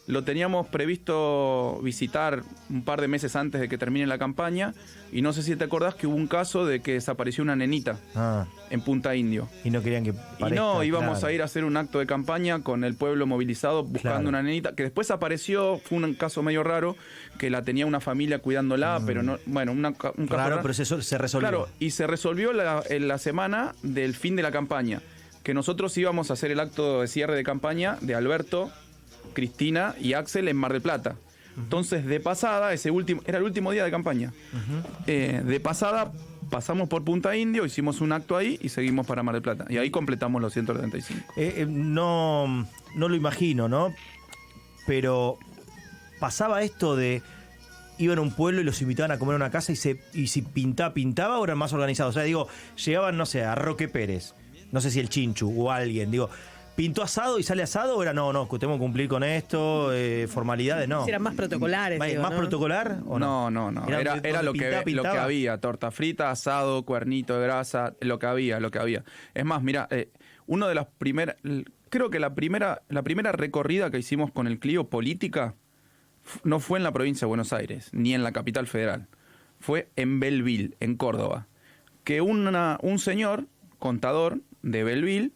Lo teníamos previsto visitar un par de meses antes de que termine la campaña. Y no sé si te acordás que hubo un caso de que desapareció una nenita Ah, en Punta Indio. y no querían que Y parezca, no, íbamos claro. a ir a hacer un acto de campaña con el pueblo movilizado buscando Claro. una nenita, que después apareció, fue un caso medio raro, que la tenía una familia cuidándola, pero no, bueno, un caso Raro, pero se resolvió. Claro, y se resolvió en la semana del fin de la campaña, que nosotros íbamos a hacer el acto de cierre de campaña de Alberto, Cristina y Axel en Mar del Plata. Entonces, de pasada, era el último día de campaña. De pasada, pasamos por Punta Indio, hicimos un acto ahí y seguimos para Mar del Plata. Y ahí completamos los 175. No lo imagino, ¿no? Pero pasaba esto de iban a un pueblo y los invitaban a comer a una casa y si pintaba o eran más organizados. O sea, digo, llegaban, no sé, a Roque Pérez, no sé si el Chinchu o alguien, digo, ¿pintó asado y sale asado o era no, tenemos que cumplir con esto, formalidades? No. Si eran más protocolares, digo, ¿Más ¿no? protocolar o no? No. Era lo que pintaba. había. Torta frita, asado, cuernito de grasa, lo que había. Es más, mira, uno de las primeras... Creo que la primera recorrida que hicimos con el Clio política no fue en la provincia de Buenos Aires, ni en la capital federal. Fue en Belleville, en Córdoba. Que un señor, contador de Belleville,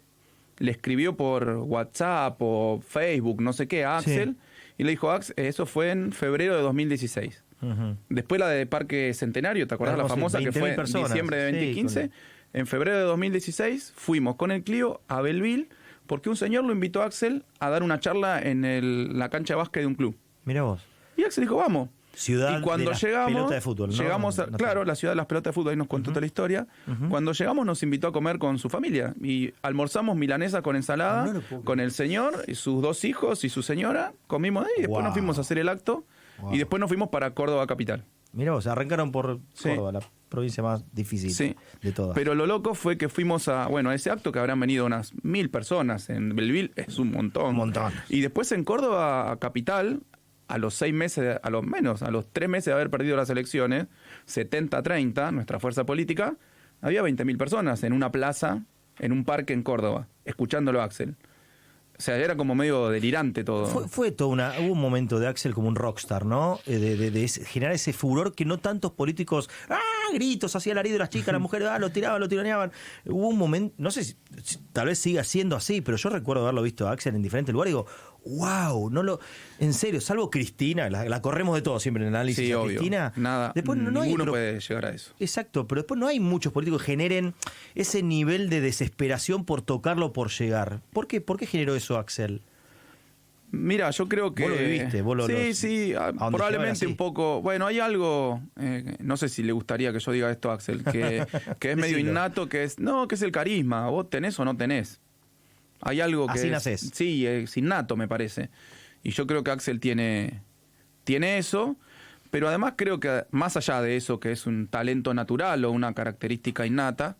le escribió por WhatsApp o Facebook, no sé qué, a Axel, y le dijo, eso fue en febrero de 2016. Ujú. Después la de Parque Centenario, ¿te acordás? Claro, la famosa sí, que 20.000 fue en personas. diciembre de Sí, 2015. En febrero de 2016 fuimos con el Clio a Belleville porque un señor lo invitó a Axel a dar una charla en la cancha de básquet de un club. Mira vos. Y Axel dijo, vamos. Ciudad Y cuando de las llegamos, pelotas de fútbol, ¿no? llegamos No sé. claro, la ciudad de las pelotas de fútbol, ahí nos contó toda la historia. Cuando llegamos nos invitó a comer con su familia y almorzamos milanesa con ensalada, No lo puedo con el señor y sus 2 hijos y su señora, comimos ahí y después Wow. nos fuimos a hacer el acto y después nos fuimos para Córdoba capital. Mira vos, arrancaron por Sí. Córdoba, la provincia más difícil Sí. de todas. Pero lo loco fue que fuimos a ese acto que habrán venido unas 1000 personas en Belleville, es un montón. Un montón. Y después en Córdoba capital, a los 6 meses, a los 3 meses de haber perdido las elecciones, 70-30, nuestra fuerza política, había 20.000 personas en una plaza, en un parque en Córdoba, escuchándolo a Axel. O sea, era como medio delirante todo. Fue hubo un momento de Axel como un rockstar, ¿no? De generar ese furor que no tantos políticos, gritos, hacía alarido de las chicas, las mujeres, lo tiraban, lo tironeaban. Hubo un momento, no sé si tal vez siga siendo así, pero yo recuerdo haberlo visto a Axel en diferentes lugares y digo, wow, en serio, salvo Cristina, la corremos de todo siempre en el análisis Sí, a obvio. Cristina. Nada, Después no hay ninguno otro- puede llegar a eso. Exacto, pero después no hay muchos políticos que generen ese nivel de desesperación por tocarlo, por llegar. ¿Por qué generó eso Axel? Mira, yo creo que... Vos lo viviste, vos lo... Sí, a donde probablemente llegaban así. un poco... Bueno, hay algo, no sé si le gustaría que yo diga esto a Axel, que es medio Decilo. innato, que es el carisma, vos tenés o no tenés. Hay algo que Así es... nacés. Sí, es innato, me parece. Y yo creo que Axel tiene eso, pero además creo que más allá de eso, que es un talento natural o una característica innata,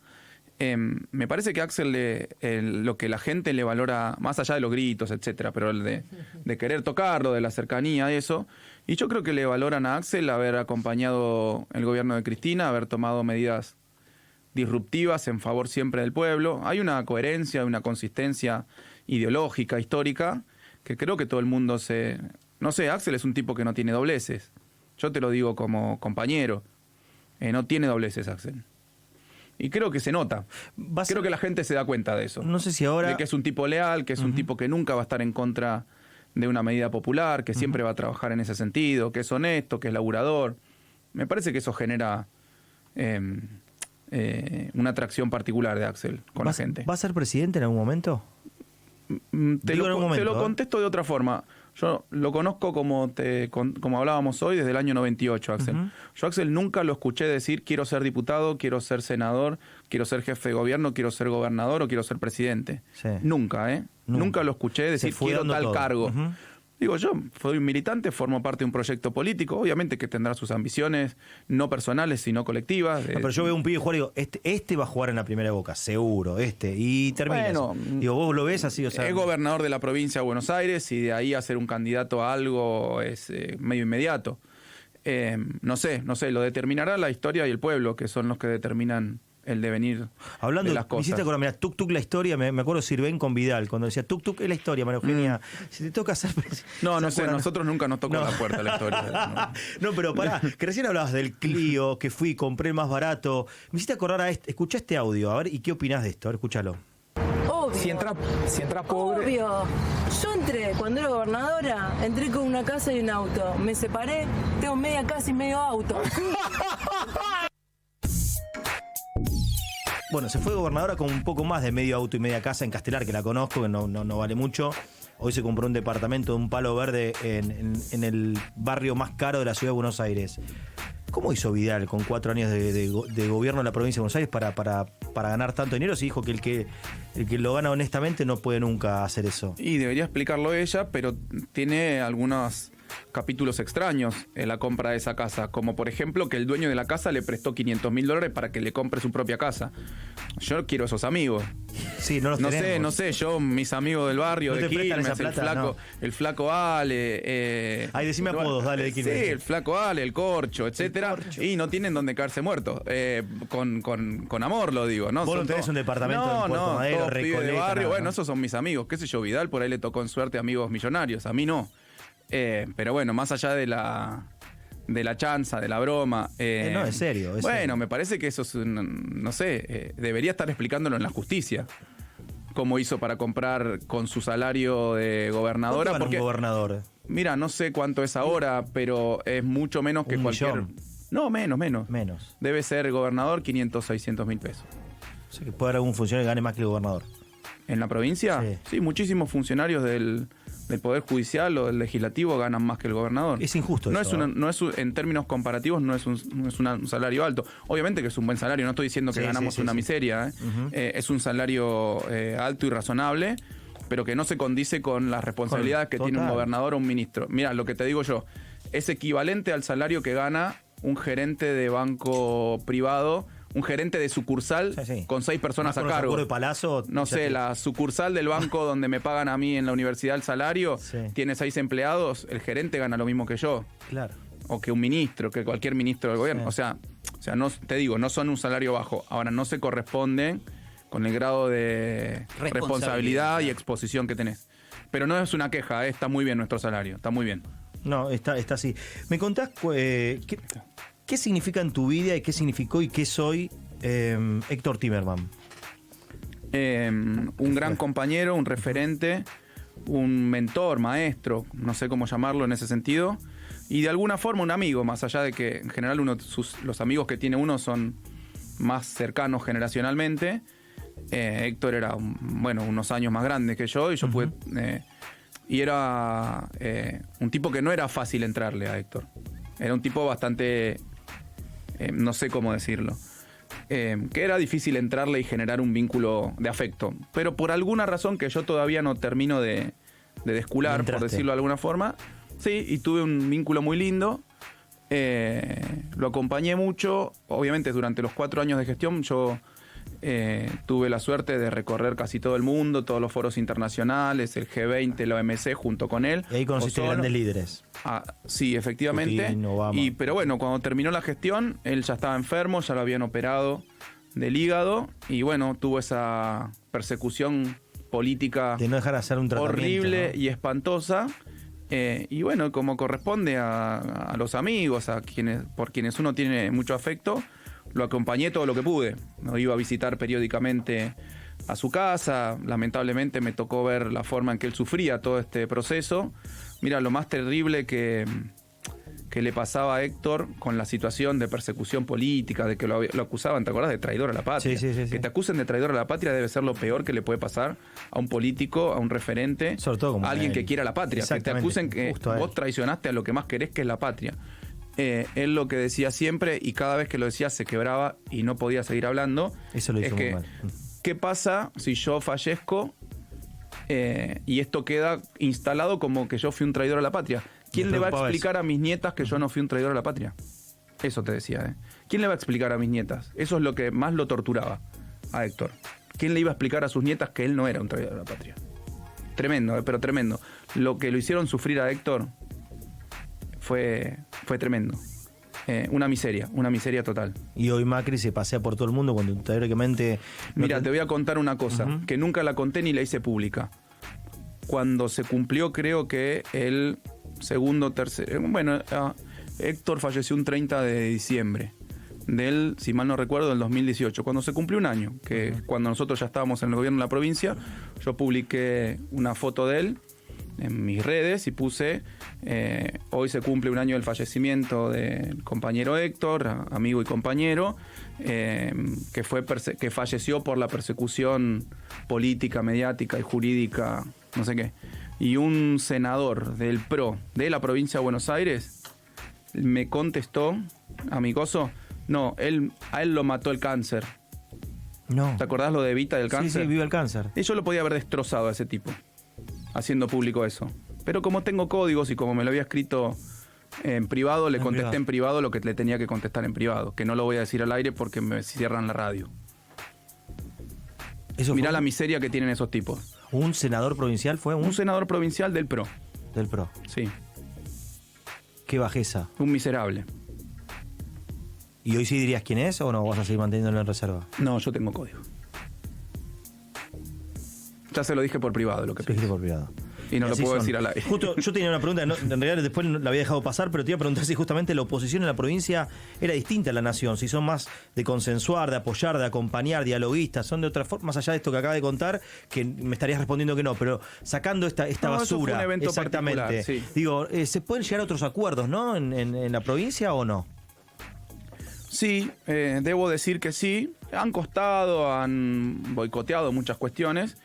Me parece que Axel lo que la gente le valora, más allá de los gritos, etcétera, pero el de querer tocarlo, de la cercanía, eso. Y yo creo que le valoran a Axel haber acompañado el gobierno de Cristina, haber tomado medidas disruptivas en favor siempre del pueblo. Hay una coherencia, una consistencia ideológica, histórica, que creo que todo el mundo No sé, Axel es un tipo que no tiene dobleces. Yo te lo digo como compañero. No tiene dobleces, Axel. Y creo que se nota. Creo que la gente se da cuenta de eso. No sé si ahora... De que es un tipo leal, que es un tipo que nunca va a estar en contra de una medida popular, que siempre va a trabajar en ese sentido, que es honesto, que es laburador. Me parece que eso genera una atracción particular de Axel con la gente. ¿Va a ser presidente en algún momento? Te lo contesto de otra forma. Yo lo conozco como hablábamos hoy desde el año 98, Axel. Yo, Axel, nunca lo escuché decir quiero ser diputado, quiero ser senador, quiero ser jefe de gobierno, quiero ser gobernador o quiero ser presidente. Sí. Nunca, Nunca lo escuché decir quiero tal cargo. Digo, yo soy un militante, formo parte de un proyecto político, obviamente que tendrá sus ambiciones, no personales, sino colectivas. Pero yo veo un pibe jugar y digo, este va a jugar en la primera de Boca, seguro, y termina bueno, eso. Digo, vos lo ves así, o sea... Es gobernador de la provincia de Buenos Aires y de ahí a ser un candidato a algo es medio inmediato. No sé, lo determinará la historia y el pueblo, que son los que determinan el devenir hablando de las cosas. Hiciste acordar, mira, Tuk Tuk la historia, me acuerdo Sirven con Vidal, cuando decía Tuk Tuk es la historia, María Eugenia, si te toca hacer... No sé, nosotros nunca nos tocó la puerta la historia. No, pero pará, que recién hablabas del Clio, que fui, compré el más barato. Me hiciste acordar a escuchá este audio, a ver, ¿y qué opinás de esto? A ver, escúchalo. Obvio. Si entras pobre... Obvio. Yo entré, cuando era gobernadora, entré con una casa y un auto. Me separé, tengo media casa y medio auto. Bueno, se fue gobernadora con un poco más de medio auto y media casa en Castelar, que la conozco, que no vale mucho. Hoy se compró un departamento de un palo verde en el barrio más caro de la ciudad de Buenos Aires. ¿Cómo hizo Vidal con 4 años de gobierno de la provincia de Buenos Aires para ganar tanto dinero? Si dijo que el que lo gana honestamente no puede nunca hacer eso. Y debería explicarlo ella, pero tiene algunos capítulos extraños en la compra de esa casa, como por ejemplo que el dueño de la casa le prestó $500.000 para que le compre su propia casa. Yo quiero esos amigos. Sí, no los tenemos. No sé, yo, mis amigos del barrio, no de Quilmes, el flaco Ale. Ay, decime apodos, dale, de Quilmes. Sí, el flaco Ale, el Corcho, etcétera. Y no tienen donde caerse muertos. Con amor lo digo, ¿no? Vos no tenés un departamento en Puerto Madero, todos pibes de barrio. nada, bueno, esos son mis amigos. Qué sé yo, Vidal, por ahí le tocó en suerte amigos millonarios. A mí no. Pero bueno, más allá de la chanza, de la broma. No, es serio. Bueno, me parece que eso es, no sé, debería estar explicándolo en la justicia. Cómo hizo para comprar con su salario de gobernadora. ¿Cuánto gana un gobernador? Mira, no sé cuánto es ahora, pero es mucho menos que cualquier... millón. No, menos. Menos. Debe ser gobernador 500, 600 mil pesos. O sea, que puede haber algún funcionario que gane más que el gobernador. ¿En la provincia? Sí. Sí, muchísimos funcionarios del Poder Judicial o del Legislativo ganan más que el gobernador. Es injusto eso. En términos comparativos no es un salario alto. Obviamente que es un buen salario, no estoy diciendo que ganamos una miseria. Es un salario alto y razonable, pero que no se condice con las responsabilidades que tiene un gobernador o un ministro. Mira, lo que te digo yo, es equivalente al salario que gana un gerente de banco privado, un gerente de sucursal con 6 personas a cargo. De Palazzo, no sé, la sucursal del banco donde me pagan a mí en la universidad el salario, tiene 6 empleados, el gerente gana lo mismo que yo. Claro. O que un ministro, que cualquier ministro del gobierno. Sí. O sea, no, te digo, no son un salario bajo. Ahora, no se corresponden con el grado de responsabilidad y exposición que tenés. Pero no es una queja, está muy bien nuestro salario, está muy bien. No, está así. ¿Me contás qué significa en tu vida y qué significó y qué soy Héctor Timerman? Un gran compañero, un referente, un mentor, maestro, no sé cómo llamarlo en ese sentido, y de alguna forma un amigo, más allá de que en general los amigos que tiene uno son más cercanos generacionalmente. Héctor era unos años más grande que yo y yo pude... y era un tipo que no era fácil entrarle a Héctor. Era un tipo bastante... no sé cómo decirlo. Que era difícil entrarle y generar un vínculo de afecto. Pero por alguna razón que yo todavía no termino de descular, por decirlo de alguna forma. Sí, y tuve un vínculo muy lindo. Lo acompañé mucho. Obviamente durante los 4 años de gestión yo tuve la suerte de recorrer casi todo el mundo, todos los foros internacionales, el G20, la OMC, junto con él. Y ahí conociste grandes líderes. Sí, efectivamente. Putin, Obama. Pero bueno, cuando terminó la gestión, él ya estaba enfermo, ya lo habían operado del hígado y bueno, tuvo esa persecución política de no dejar hacer un tratamiento horrible, ¿no? Y espantosa. Y bueno, como corresponde a los amigos, por quienes uno tiene mucho afecto, lo acompañé todo lo que pude. Lo iba a visitar periódicamente a su casa. Lamentablemente me tocó ver la forma en que él sufría todo este proceso. Mira, lo más terrible que le pasaba a Héctor con la situación de persecución política, de que lo acusaban, ¿te acordás? De traidor a la patria. Sí. Que te acusen de traidor a la patria debe ser lo peor que le puede pasar a un político, a un referente, sobre todo como a alguien que quiera la patria. Que te acusen que vos traicionaste a lo que más querés, que es la patria. Él lo que decía siempre, y cada vez que lo decía se quebraba y no podía seguir hablando, eso lo hizo muy mal. ¿Qué pasa si yo fallezco y esto queda instalado como que yo fui un traidor a la patria? ¿Quién le va a explicar a mis nietas que yo no fui un traidor a la patria? Eso te decía, ¿Quién le va a explicar a mis nietas? Eso es lo que más lo torturaba a Héctor. ¿Quién le iba a explicar a sus nietas que él no era un traidor a la patria? Tremendo, pero tremendo. Lo que lo hicieron sufrir a Héctor fue tremendo. Una miseria total. Y hoy Macri se pasea por todo el mundo cuando teóricamente... Mira, te voy a contar una cosa, que nunca la conté ni la hice pública. Cuando se cumplió, creo que el segundo, tercero... Bueno, Héctor falleció un 30 de diciembre del, si mal no recuerdo, del 2018, cuando se cumplió un año, que cuando nosotros ya estábamos en el gobierno de la provincia, yo publiqué una foto de él en mis redes y puse hoy se cumple un año del fallecimiento del compañero Héctor, amigo y compañero, que falleció por la persecución política, mediática y jurídica, no sé qué. Y un senador del PRO de la provincia de Buenos Aires me contestó, amigoso, no, a él lo mató el cáncer. No. ¿Te acordás lo de Evita del cáncer? Sí, vive el cáncer. Y yo lo podía haber destrozado a ese tipo, haciendo público eso. Pero como tengo códigos y como me lo había escrito en privado, le contesté en privado lo que le tenía que contestar en privado, que no lo voy a decir al aire porque me cierran la radio. Mirá la miseria que tienen esos tipos. ¿Un senador provincial fue? Un senador provincial del PRO. Del PRO. Sí. Qué bajeza. Un miserable. ¿Y hoy sí dirías quién es o no vas a seguir manteniéndolo en reserva? No, yo tengo código. Ya se lo dije por privado lo que pensé. Por privado. Y no lo puedo decir al aire. Justo, yo tenía una pregunta, en realidad después la había dejado pasar, pero te iba a preguntar si justamente la oposición en la provincia era distinta a la nación, si son más de consensuar, de apoyar, de acompañar, dialoguistas, son de otra forma, más allá de esto que acaba de contar, que me estarías respondiendo que no, pero sacando esta basura. Eso fue un evento exactamente. Sí. Digo, ¿se pueden llegar a otros acuerdos, no? ¿En la provincia o no? Sí, debo decir que sí. Han costado, han boicoteado muchas cuestiones,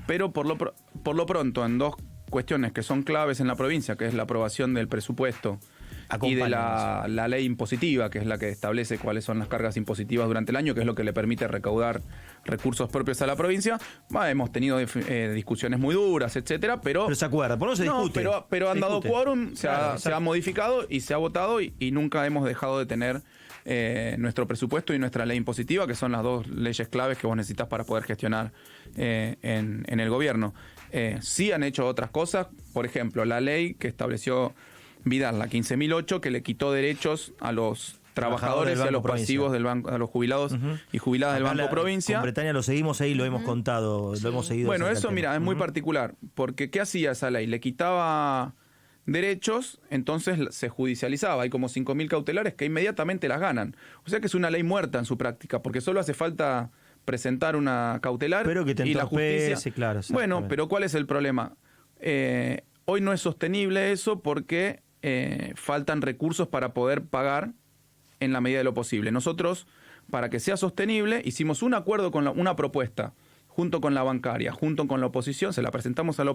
pero por lo pronto en dos cuestiones que son claves en la provincia, que es la aprobación del presupuesto y de la ley impositiva, que es la que establece cuáles son las cargas impositivas durante el año, que es lo que le permite recaudar recursos propios a la provincia. Hemos tenido discusiones muy duras, etcétera, pero se acuerda, por no se discute. Pero han dado quórum, se ha modificado y se ha votado y nunca hemos dejado de tener nuestro presupuesto y nuestra ley impositiva, que son las dos leyes claves que vos necesitas para poder gestionar en el gobierno. Sí han hecho otras cosas, por ejemplo, la ley que estableció Vidal, la 15.008, que le quitó derechos a los trabajadores y a los pasivos del banco, a los jubilados y jubiladas del Banco Provincia. En Bretaña lo seguimos ahí, lo hemos contado, lo hemos seguido. Bueno, eso mira, es muy particular, porque ¿qué hacía esa ley? Le quitaba derechos, entonces se judicializaba. Hay como 5.000 cautelares que inmediatamente las ganan. O sea que es una ley muerta en su práctica, porque solo hace falta presentar una cautelar pero que te y la justicia. Claro, bueno, pero ¿cuál es el problema? Hoy no es sostenible eso porque faltan recursos para poder pagar en la medida de lo posible. Nosotros, para que sea sostenible, hicimos un acuerdo con una propuesta junto con la bancaria, junto con la oposición, se la presentamos a la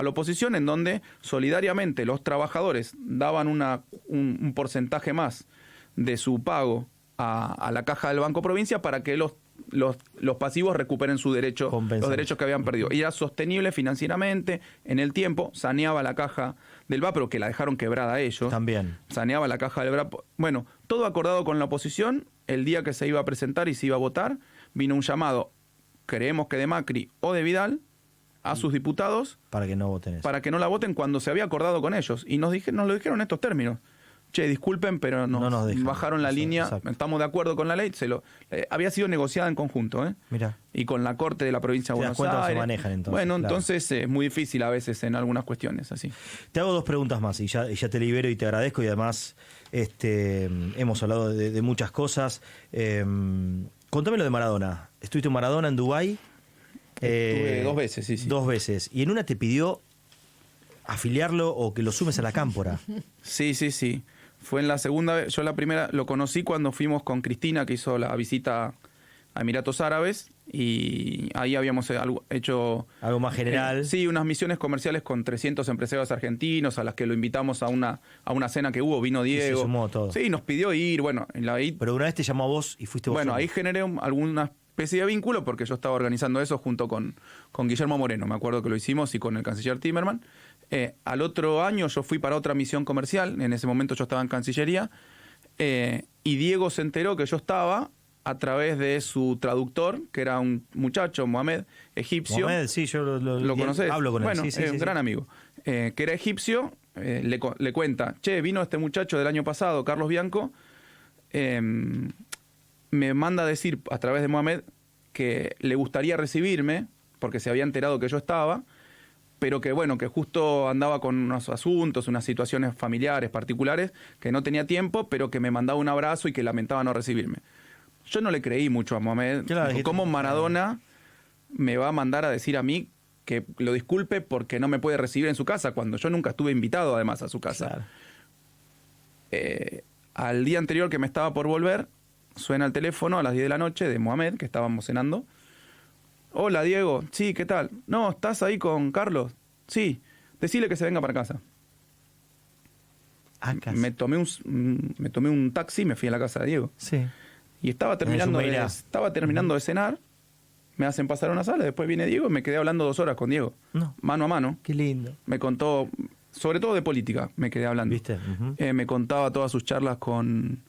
oposición, en donde solidariamente los trabajadores daban un porcentaje más de su pago a la caja del Banco Provincia para que los pasivos recuperen su derecho, los derechos que habían perdido. Y era sostenible financieramente, en el tiempo, saneaba la caja del VA, pero que la dejaron quebrada a ellos. También. Saneaba la caja del VA. Bueno, todo acordado con la oposición, el día que se iba a presentar y se iba a votar, vino un llamado, creemos que de Macri o de Vidal, a sus diputados Para que no voten eso. para que no la voten cuando se había acordado con ellos. Y nos lo dijeron en estos términos. Che, disculpen, pero No nos dejan. bajaron la línea, Exacto. estamos de acuerdo con la ley. Había sido negociada en conjunto, ¿eh? Mirá. Y con la Corte de la provincia de Te das Buenos cuenta cómo se Aires. manejan, entonces, Bueno, claro. entonces es muy difícil a veces en algunas cuestiones así. Te hago 2 preguntas más y ya te libero y te agradezco y además hemos hablado de muchas cosas. Contame lo de Maradona. ¿Estuviste en Maradona en Dubái? Estuve 2 veces, sí. 2 veces. Y en una te pidió afiliarlo o que lo sumes a la cámpora. Sí. Fue en la segunda vez. Yo la primera lo conocí cuando fuimos con Cristina, que hizo la visita a Emiratos Árabes, y ahí habíamos hecho... Algo más general. Sí, unas misiones comerciales con 300 empresarios argentinos a las que lo invitamos a una cena que hubo, vino Diego. se sumó todo. Sí, nos pidió ir, bueno, ahí, Pero una vez te llamó a vos y fuiste vos bueno, solo. ahí generé alguna especie de vínculo porque yo estaba organizando eso junto con Guillermo Moreno, me acuerdo que lo hicimos, y con el canciller Timerman. Al otro año yo fui para otra misión comercial, en ese momento yo estaba en Cancillería, y Diego se enteró que yo estaba a través de su traductor, que era un muchacho, Mohamed, egipcio. Mohamed, sí, yo ¿Lo conocés? Hablo con él. Bueno, Sí, un gran amigo. Que era egipcio, le cuenta, che, vino este muchacho del año pasado, Carlos Bianco, me manda a decir a través de Mohamed que le gustaría recibirme, porque se había enterado que yo estaba, pero que bueno, que justo andaba con unos asuntos, unas situaciones familiares particulares, que no tenía tiempo, pero que me mandaba un abrazo y que lamentaba no recibirme. Yo no le creí mucho a Mohamed. Claro, Dijo, ¿cómo Maradona me va a mandar a decir a mí que lo disculpe porque no me puede recibir en su casa, cuando yo nunca estuve invitado además a su casa? Claro. Al día anterior que me estaba por volver, suena el teléfono a las 10 de la noche de Mohamed, que estábamos cenando. Hola, Diego. Sí, ¿qué tal? No, ¿estás ahí con Carlos? Sí. Decile que se venga para casa. Acá. Me tomé un taxi y me fui a la casa de Diego. Sí. Y estaba terminando de cenar, me hacen pasar a una sala, después viene Diego y me quedé hablando 2 horas con Diego. No. Mano a mano. Qué lindo. Me contó, sobre todo de política, me quedé hablando. ¿Viste? Ujú. Me contaba todas sus charlas con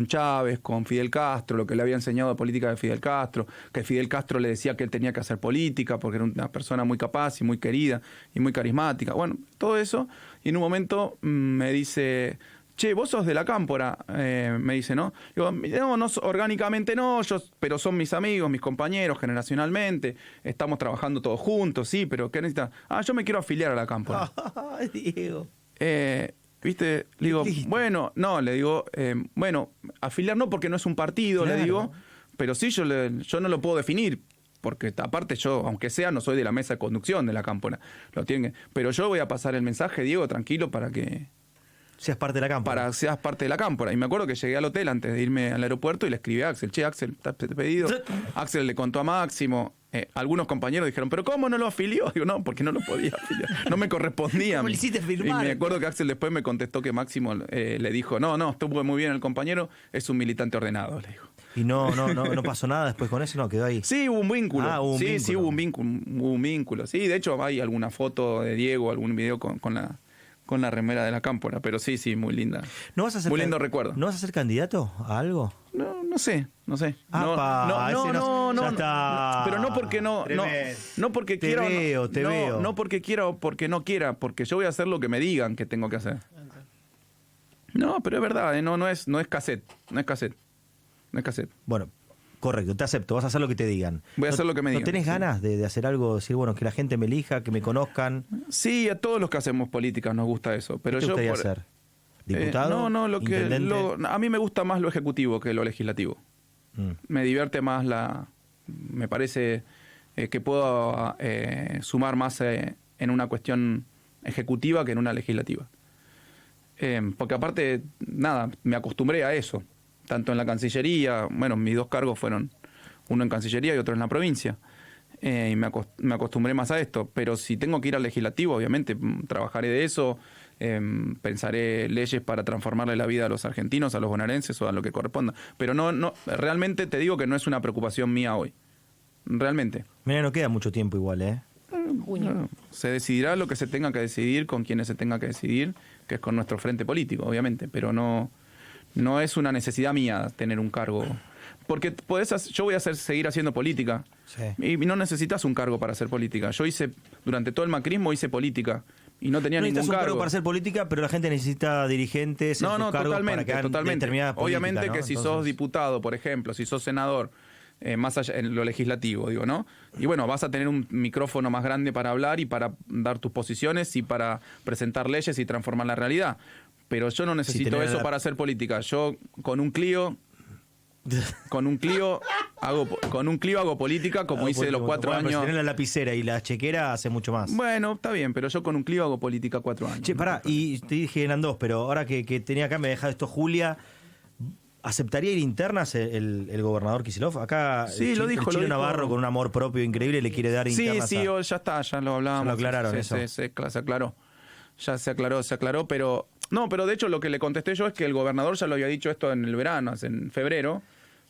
Chávez, con Fidel Castro, lo que le había enseñado de política de Fidel Castro, que Fidel Castro le decía que él tenía que hacer política porque era una persona muy capaz y muy querida y muy carismática. Bueno, todo eso. Y en un momento me dice, che, vos sos de la Cámpora, me dice, ¿no? Digo, no, orgánicamente no, pero son mis amigos, mis compañeros, generacionalmente, estamos trabajando todos juntos, sí, pero ¿qué necesitas? Yo me quiero afiliar a la Cámpora. Ay, Diego. ¿Viste? Le digo, bueno, no, le digo, bueno, afiliar no porque no es un partido, Claro. le digo, pero sí yo no lo puedo definir, porque aparte yo, aunque sea, no soy de la mesa de conducción de la Cámpora, pero yo voy a pasar el mensaje, Diego, tranquilo, para que Seas parte de la cámpora. seas parte de la Cámpora. Y me acuerdo que llegué al hotel antes de irme al aeropuerto y le escribí a Axel, che, Axel, está pedido. Axel le contó a Máximo. Algunos compañeros dijeron, ¿pero cómo no lo afilió? Digo, no, porque no lo podía afiliar. No me correspondía. ¿Cómo le hiciste firmar? Y me acuerdo que Axel después me contestó que Máximo le dijo, no, estuvo muy bien el compañero, es un militante ordenado, le dijo. Y no pasó nada después con eso, no, quedó ahí. Sí, hubo un vínculo. Hubo un vínculo. Sí, hubo un vínculo. Sí, de hecho hay alguna foto de Diego, algún video con la remera de la Cámpora, pero sí, muy linda. ¿No vas a ser Muy lindo recuerdo. ¿No vas a ser candidato a algo? No sé. Apa, ese no, ya está. Pero no porque no porque Te quiera. veo, te veo. No porque quiera o porque no quiera, porque yo voy a hacer lo que me digan que tengo que hacer. No, pero es verdad, no es cassette. No es cassette. Bueno, correcto, te acepto, vas a hacer lo que te digan. Voy a hacer lo que me digan, ¿No tenés sí. ganas de hacer algo, decir, bueno, que la gente me elija, que me conozcan? Sí, a todos los que hacemos política nos gusta eso. Pero ¿Qué te gustaría hacer? ¿Diputado? ¿Intendente? A mí me gusta más lo ejecutivo que lo legislativo. Me divierte más me parece que puedo sumar más en una cuestión ejecutiva que en una legislativa. Porque aparte, nada, me acostumbré a eso. Tanto en la Cancillería, bueno, mis 2 cargos fueron uno en Cancillería y otro en la provincia. Y me acostumbré más a esto. Pero si tengo que ir al legislativo, obviamente, trabajaré de eso. Pensaré leyes para transformarle la vida a los argentinos, a los bonaerenses o a lo que corresponda. Pero no, realmente te digo que no es una preocupación mía hoy. Realmente. Mira, no queda mucho tiempo igual, ¿eh? No, se decidirá lo que se tenga que decidir con quienes se tenga que decidir, que es con nuestro frente político, obviamente, pero no es una necesidad mía tener un cargo. Porque yo voy a seguir haciendo política. Sí. Y no necesitas un cargo para hacer política. Yo durante todo el macrismo hice política. Y no tenía No ningún necesitas un cargo. cargo para hacer política, pero la gente necesita dirigentes en sus cargos para que hagan determinada política, Obviamente ¿no? que si Entonces, sos diputado, por ejemplo, si sos senador, más allá en lo legislativo, digo, ¿no? Y bueno, vas a tener un micrófono más grande para hablar y para dar tus posiciones y para presentar leyes y transformar la realidad. Pero yo no necesito tener eso la- para hacer política. Yo con un Clio hago política como hice los 4 Bueno, pero si años. tenés la lapicera y la chequera, hace mucho más. Bueno, está bien, pero yo con un Clio hago política 4 años. Che, pará, y te dije eran 2, pero ahora que tenía acá, me deja esto Julia. ¿Aceptaría ir internas el gobernador Kicillof? Acá Sí, el lo dijo, Chino lo dijo. Navarro, con un amor propio increíble, le quiere dar Sí, internas sí, a... ya está, ya lo hablábamos. Ya lo aclararon, se, eso. se aclaró. Ya se aclaró, pero... No, pero de hecho lo que le contesté yo es que el gobernador ya lo había dicho esto en el verano, en febrero.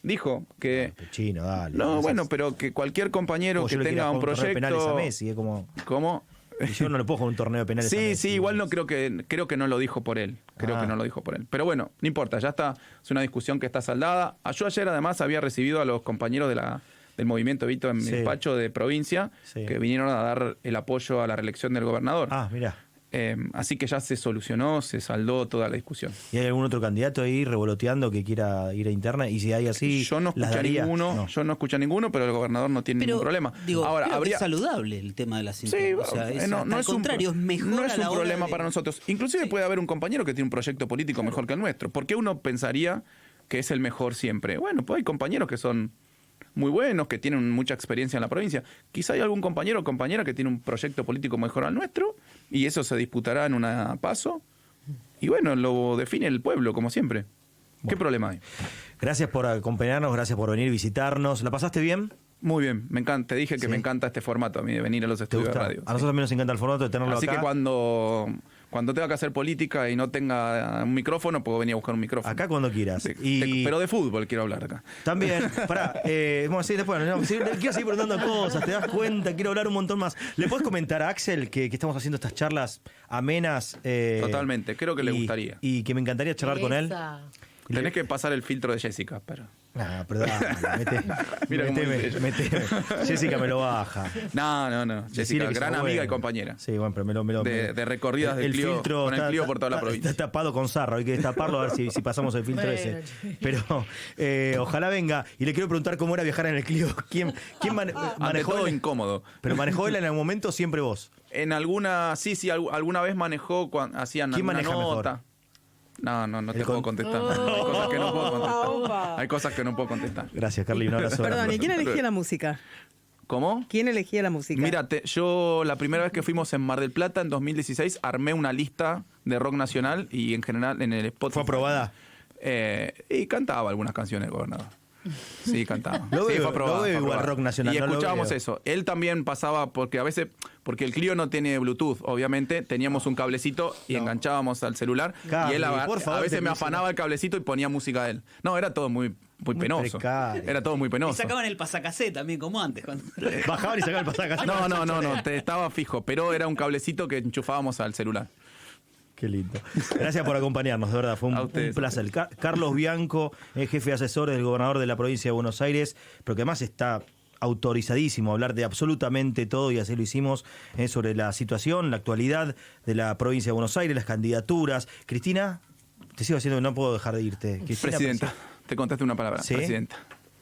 Dijo que... Chino, dale. No, bueno, pero que cualquier compañero Como que yo le quiera tenga un jugar torneo de penales a proyecto... Messi, es como... ¿Cómo? Y yo no le puedo jugar un torneo de penales a Sí, Messi. sí, igual no creo que no lo dijo por él. Creo Ah. que no lo dijo por él. Pero bueno, no importa, ya está. Es una discusión que está saldada. Yo ayer además había recibido a los compañeros del movimiento Vito en mi Sí. despacho de provincia, Sí. que vinieron a dar el apoyo a la reelección del gobernador. Ah, mira. Así que ya se solucionó, se saldó toda la discusión. ¿Y hay algún otro candidato ahí revoloteando que quiera ir a interna? Y si hay así, Yo no ¿las escuché a daría? ninguno, No. yo no escuché a ninguno, pero el gobernador no tiene ningún problema. Digo, Ahora, creo que habría... es saludable el tema de las Sí, internas. O sea, al contrario, es mejor no a es la un hora problema de- para nosotros. Inclusive puede haber un compañero que tiene un proyecto político mejor que el nuestro. ¿Por qué uno pensaría que es el mejor siempre? Bueno, pues hay compañeros que son muy buenos, que tienen mucha experiencia en la provincia. Quizá hay algún compañero o compañera que tiene un proyecto político mejor al nuestro y eso se disputará en una paso. Y bueno, lo define el pueblo, como siempre. ¿Qué problema hay? Gracias por acompañarnos, gracias por venir, visitarnos. ¿La pasaste bien? Muy bien, me encanta. Te dije que Sí. me encanta este formato a mí de venir a los ¿Te estudios gusta? de radio. A nosotros también nos encanta el formato de tenerlo Así acá. que cuando tenga que hacer política y no tenga un micrófono, puedo venir a buscar un micrófono. Acá cuando quieras. Sí, pero de fútbol quiero hablar acá. También, pará, vamos a seguir después. No, quiero seguir preguntando cosas, te das cuenta, quiero hablar un montón más. ¿Le puedes comentar a Axel que estamos haciendo estas charlas amenas? Totalmente, creo que le gustaría. Y que me encantaría charlar con él. Esa. Tenés que pasar el filtro de Jessica, pero... Nah, pero dale, Mira cómo dice ella. meteme. Jessica me lo baja. No. Decirle Jessica, que gran sos amiga bueno. y compañera. Sí, bueno, pero De recorridas del Clio, filtro con el Clio por toda la provincia. Está tapado con sarro, hay que destaparlo a ver si pasamos el filtro Bueno, ese. Pero ojalá venga. Y le quiero preguntar cómo era viajar en el Clio. ¿Quién Ante manejó todo él? incómodo. Pero manejó él en algún momento, siempre vos. En alguna... Sí, alguna vez manejó cuando hacían ¿Quién una maneja nota. mejor? No te El puedo con- contestar. Hay cosas que no puedo contestar. Hay cosas que no puedo contestar. Gracias, Carly. Un abrazo. Perdón, grande. ¿y quién elegía la música? ¿Cómo? ¿Quién elegía la música? Mira, yo la primera vez que fuimos en Mar del Plata, en 2016, armé una lista de rock nacional y en general en el Spotify. ¿Fue aprobada? Y cantaba algunas canciones el gobernador. Sí, cantaba. Lo Sí, veo- fue aprobada, lo veo fue igual aprobada. rock nacional, Y no lo escuchábamos veo. eso. Él también pasaba, porque a veces, porque el Clio no tiene Bluetooth, obviamente, teníamos un cablecito y enganchábamos al celular. Carly, y él por favor, a veces te me puse afanaba el cablecito y ponía música de él. No, era todo muy penoso. precario. Era todo muy Y penoso. sacaban el pasacasé también, como antes. Bajaban y sacaban el pasaje. No, te estaba fijo, pero era un cablecito que enchufábamos al celular. Qué lindo. Gracias por acompañarnos, de verdad. Fue A un ustedes. placer. Carlos Bianco, jefe asesor del gobernador de la provincia de Buenos Aires, pero que además está autorizadísimo a hablar de absolutamente todo, y así lo hicimos, sobre la situación, la actualidad de la provincia de Buenos Aires, las candidaturas. Cristina, te sigo haciendo, no puedo dejar de irte. Cristina, Presidenta, te contaste una palabra. ¿Sí? Presidenta.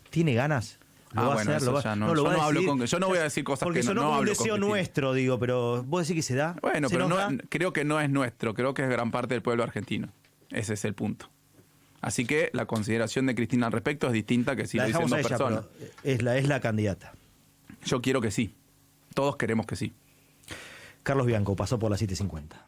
¿Tiene ganas? ¿Lo va a Bueno, hacer? eso ¿Lo va- ya no. lo Yo va a no hablo decidir? yo no voy a decir cosas Porque que sonó no como un hablo con deseo Cristina. nuestro, digo, pero ¿vos decís que se da? Bueno, ¿Se pero nos da? creo que no es nuestro, creo que es gran parte del pueblo argentino. Ese es el punto. Así que la consideración de Cristina al respecto es distinta que si La lo dicen dejamos dos a ella, personas. pero es la candidata. Yo quiero que sí. Todos queremos que sí. Carlos Bianco pasó por la 750.